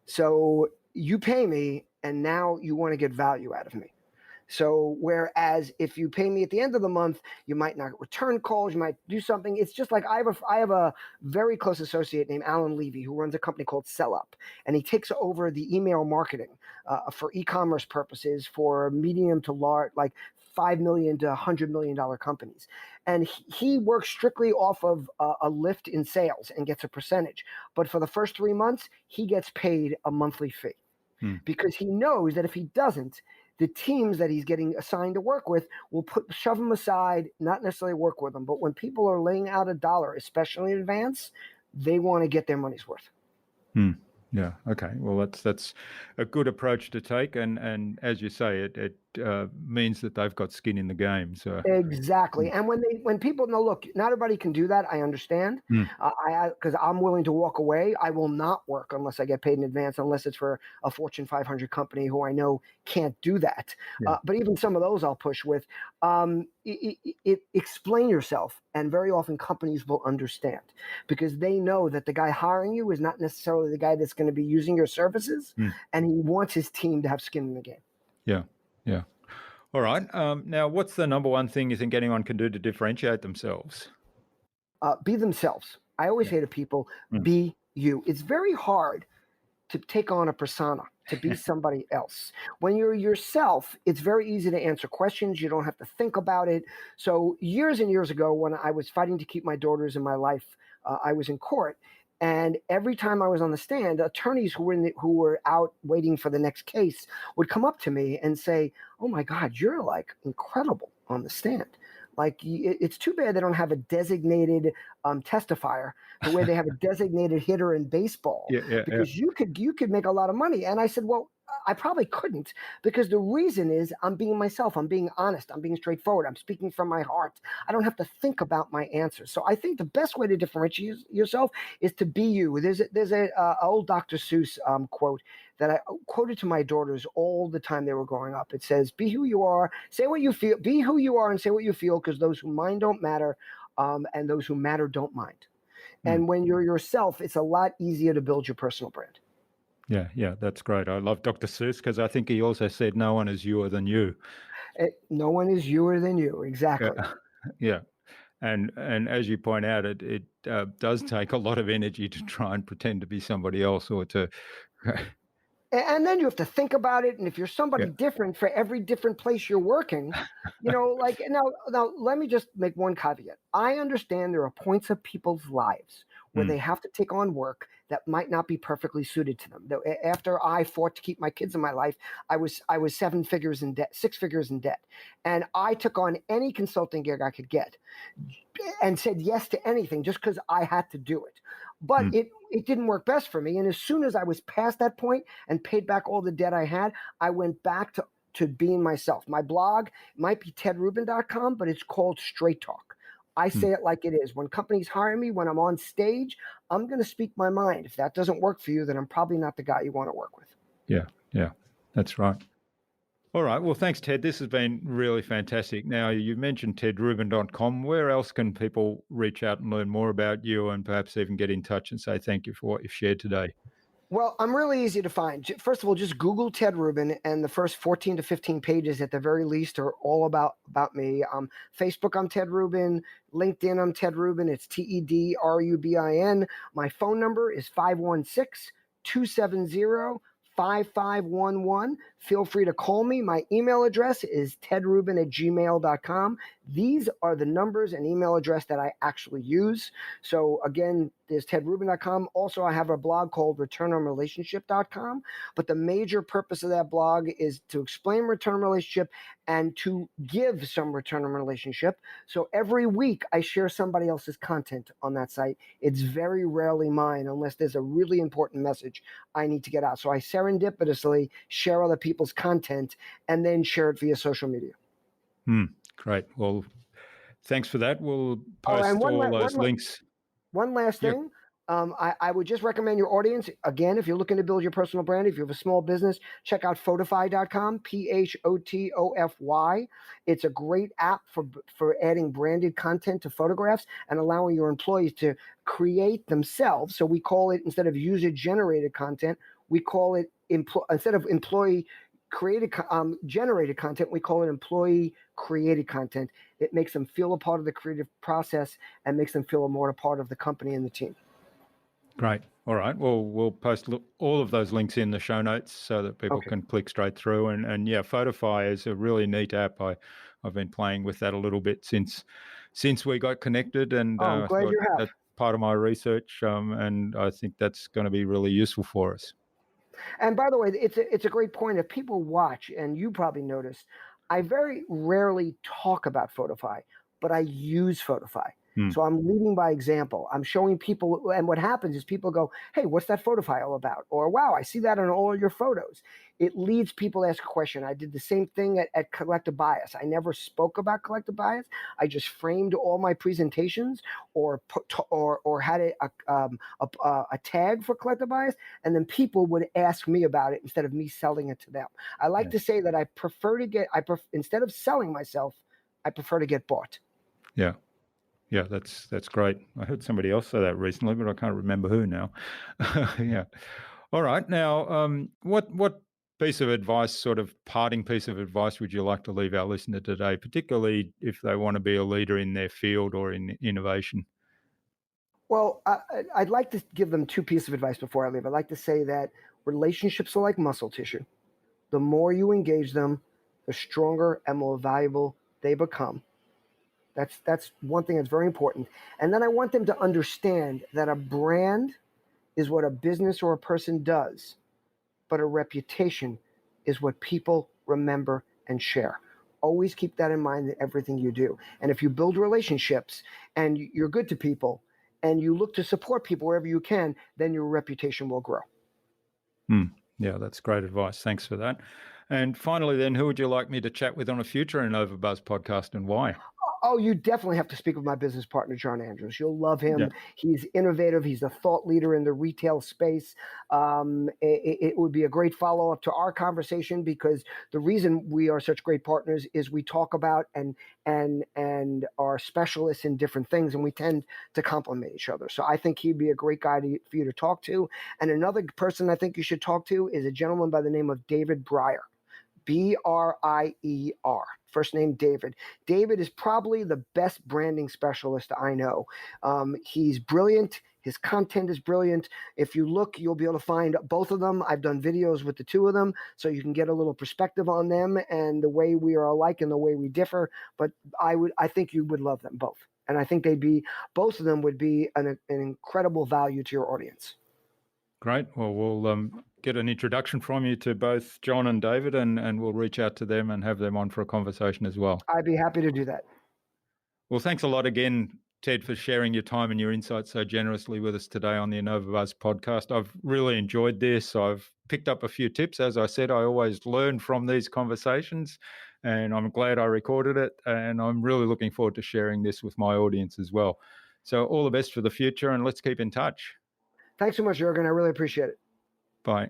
So you pay me, and now you want to get value out of me. So whereas if you pay me at the end of the month, you might not return calls, you might do something. It's just like I have a very close associate named Alan Levy who runs a company called SellUp, and he takes over the email marketing for e-commerce purposes for medium to large, like $5 million to $100 million companies. And he works strictly off of a lift in sales and gets a percentage. But for the first 3 months, he gets paid a monthly fee because he knows that if he doesn't, the teams that he's getting assigned to work with will shove him aside, not necessarily work with him. But when people are laying out $1, especially in advance, they want to get their money's worth. Yeah. Okay. Well, that's a good approach to take, and as you say, it means that they've got skin in the game. So exactly. And when people know, look, not everybody can do that. I understand. Because I'm willing to walk away. I will not work unless I get paid in advance, unless it's for a Fortune 500 company who I know can't do that. But even some of those I'll push with. Explain yourself, and very often companies will understand because they know that the guy hiring you is not necessarily the guy that's going to be using your services, and he wants his team to have skin in the game. Yeah. All right. Now, what's the number one thing you think anyone can do to differentiate themselves? Be themselves. I always say to people, be you. It's very hard to take on a persona, to be somebody else. When you're yourself, it's very easy to answer questions. You don't have to think about it. So years and years ago, when I was fighting to keep my daughters in my life, I was in court. And every time I was on the stand, attorneys who were out waiting for the next case would come up to me and say, "Oh my God, you're like incredible on the stand. Like it's too bad they don't have a designated testifier the way they have a designated hitter in baseball, because you could make a lot of money." And I said, "Well, I probably couldn't, because the reason is I'm being myself. I'm being honest. I'm being straightforward. I'm speaking from my heart. I don't have to think about my answers." So I think the best way to differentiate yourself is to be you. There's a old Dr. Seuss quote that I quoted to my daughters all the time they were growing up. It says, "Be who you are, say what you feel, be who you are and say what you feel, because those who mind don't matter, and those who matter don't mind." And when you're yourself, it's a lot easier to build your personal brand. Yeah, that's great. I love Dr. Seuss because I think he also said, "No one is youer than you." No one is youer than you. Exactly. Yeah. And as you point out, it does take a lot of energy to try and pretend to be somebody else, or to And then you have to think about it. And if you're somebody different for every different place you're working, like now let me just make one caveat. I understand there are points of people's lives where they have to take on work that might not be perfectly suited to them. After I fought to keep my kids in my life, I was 6 figures in debt. And I took on any consulting gig I could get and said yes to anything just because I had to do it. But it didn't work best for me. And as soon as I was past that point and paid back all the debt I had, I went back to being myself. My blog might be tedrubin.com, but it's called Straight Talk. I say it like it is. When companies hire me, when I'm on stage, I'm going to speak my mind. If that doesn't work for you, then I'm probably not the guy you want to work with. Yeah, that's right. All right. Well, thanks, Ted. This has been really fantastic. Now, you mentioned tedrubin.com. Where else can people reach out and learn more about you, and perhaps even get in touch and say thank you for what you've shared today? Well, I'm really easy to find. First of all, just Google Ted Rubin, and the first 14 to 15 pages at the very least are all about me. Facebook, I'm Ted Rubin. LinkedIn, I'm Ted Rubin. It's TEDRUBIN. My phone number is 516-270-5511. Feel free to call me. My email address is tedrubin@gmail.com. These are the numbers and email address that I actually use. So again, There's tedrubin.com. Also, I have a blog called returnonrelationship.com. But the major purpose of that blog is to explain return on relationship and to give some return on relationship. So every week I share somebody else's content on that site. It's very rarely mine unless there's a really important message I need to get out. So I serendipitously share other people's content and then share it via social media. Great. Well, thanks for that. We'll post all those links. One last thing. I would just recommend your audience, again, if you're looking to build your personal brand, if you have a small business, check out Photofy.com, Photofy. It's a great app for adding branded content to photographs and allowing your employees to create themselves. So we call it, instead of user-generated content, we call it, instead of employee generated content, we call it employee created content. It makes them feel a part of the creative process and makes them feel more a part of the company and the team. Great. All right. Well, we'll post all of those links in the show notes so that people can click straight through. And yeah, Photofy is a really neat app. I've been playing with that a little bit since we got connected, and glad you have. That's part of my research, and I think that's going to be really useful for us. And by the way, it's a great point. If people watch, and you probably noticed, I very rarely talk about Photofy, but I use Photofy. So I'm leading by example. I'm showing people, and what happens is people go, hey, what's that Photofy all about? Or, wow, I see that on all your photos. It leads people to ask a question. I did the same thing at Collective Bias. I never spoke about Collective Bias. I just framed all my presentations or had a tag for Collective Bias, and then people would ask me about it instead of me selling it to them. I like to say that instead of selling myself, I prefer to get bought. Yeah. Yeah, that's great. I heard somebody else say that recently, but I can't remember who now. Yeah. All right. Now, what piece of advice, sort of parting piece of advice, would you like to leave our listener today, particularly if they want to be a leader in their field or in innovation? Well, I'd like to give them two pieces of advice before I leave. I'd like to say that relationships are like muscle tissue. The more you engage them, the stronger and more valuable they become. That's one thing that's very important. And then I want them to understand that a brand is what a business or a person does, but a reputation is what people remember and share. Always keep that in mind in everything you do. And if you build relationships and you're good to people and you look to support people wherever you can, then your reputation will grow. Yeah, that's great advice. Thanks for that. And finally, then, who would you like me to chat with on a future InnovaBuzz podcast, and why? Oh, you definitely have to speak with my business partner, John Andrews. You'll love him. Yeah. He's innovative. He's a thought leader in the retail space. It would be a great follow-up to our conversation, because the reason we are such great partners is we talk about and are specialists in different things, and we tend to complement each other. So I think he'd be a great guy for you to talk to. And another person I think you should talk to is a gentleman by the name of David Breyer. Brier, first name David. David is probably the best branding specialist I know. He's brilliant. His content is brilliant. If you look, you'll be able to find both of them. I've done videos with the two of them, so you can get a little perspective on them and the way we are alike and the way we differ. But I think you would love them both. And I think both of them would be an incredible value to your audience. Great. Well, we'll get an introduction from you to both John and David, and we'll reach out to them and have them on for a conversation as well. I'd be happy to do that. Well, thanks a lot again, Ted, for sharing your time and your insights so generously with us today on the InnovaBuzz podcast. I've really enjoyed this. I've picked up a few tips. As I said, I always learn from these conversations, and I'm glad I recorded it, and I'm really looking forward to sharing this with my audience as well. So all the best for the future, and let's keep in touch. Thanks so much, Jürgen. I really appreciate it. Bye.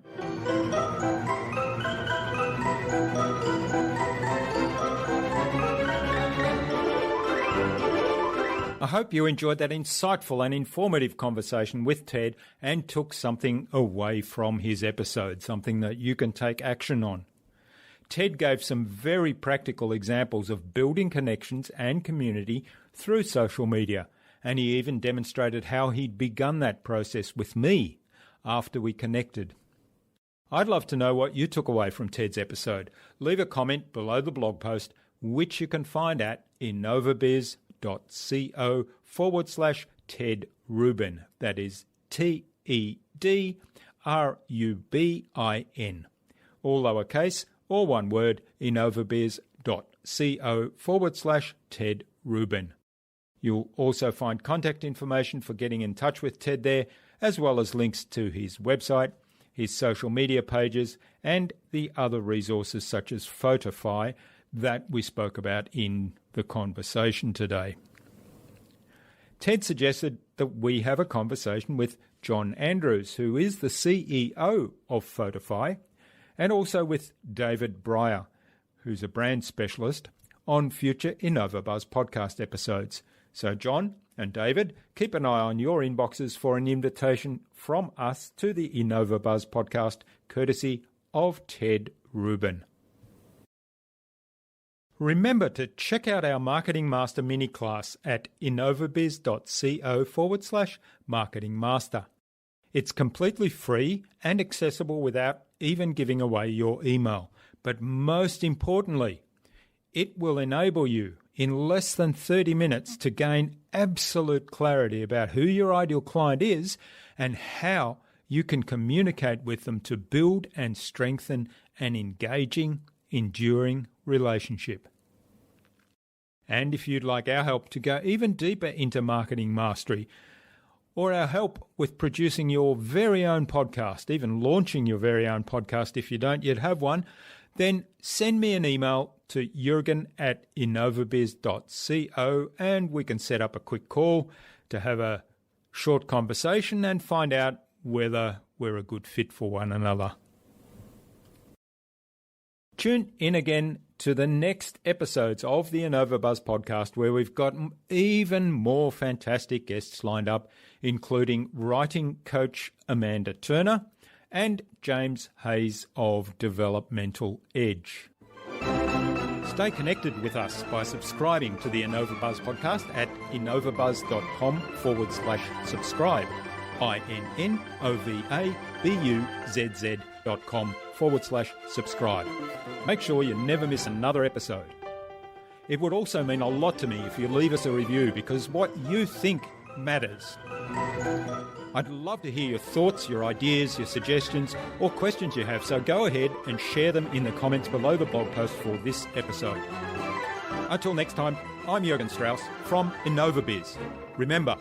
I hope you enjoyed that insightful and informative conversation with Ted and took something away from his episode, something that you can take action on. Ted gave some very practical examples of building connections and community through social media, and he even demonstrated how he'd begun that process with me after we connected. I'd love to know what you took away from Ted's episode. Leave a comment below the blog post, which you can find at innovabiz.co Ted Rubin. That is TEDRUBIN. All lowercase, all one word, innovabiz.co/Ted Rubin. You'll also find contact information for getting in touch with Ted there, as well as links to his website, his social media pages, and the other resources such as Photify that we spoke about in the conversation today. Ted suggested that we have a conversation with John Andrews, who is the CEO of Photify, and also with David Breyer, who's a brand specialist, on future InnovaBuzz podcast episodes. So John and David, keep an eye on your inboxes for an invitation from us to the InnovaBuzz podcast, courtesy of Ted Rubin. Remember to check out our Marketing Master mini class at innovabiz.co/Marketing Master. It's completely free and accessible without even giving away your email. But most importantly, it will enable you in less than 30 minutes to gain absolute clarity about who your ideal client is and how you can communicate with them to build and strengthen an engaging, enduring relationship. And if you'd like our help to go even deeper into marketing mastery, or our help with producing your very own podcast, even launching your very own podcast if you don't yet have one, then send me an email to jurgen@innovabiz.co and we can set up a quick call to have a short conversation and find out whether we're a good fit for one another. Tune in again to the next episodes of the InnovaBuzz podcast, where we've got even more fantastic guests lined up, including writing coach Amanda Turner and James Hayes of Developmental Edge. Stay connected with us by subscribing to the InnovaBuzz podcast at innovabuzz.com/subscribe. innovabuzz.com/subscribe. Make sure you never miss another episode. It would also mean a lot to me if you leave us a review, because what you think matters. I'd love to hear your thoughts, your ideas, your suggestions, or questions you have, so go ahead and share them in the comments below the blog post for this episode. Until next time, I'm Jurgen Strauss from InnovaBizz. Remember,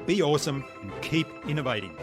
be awesome and keep innovating.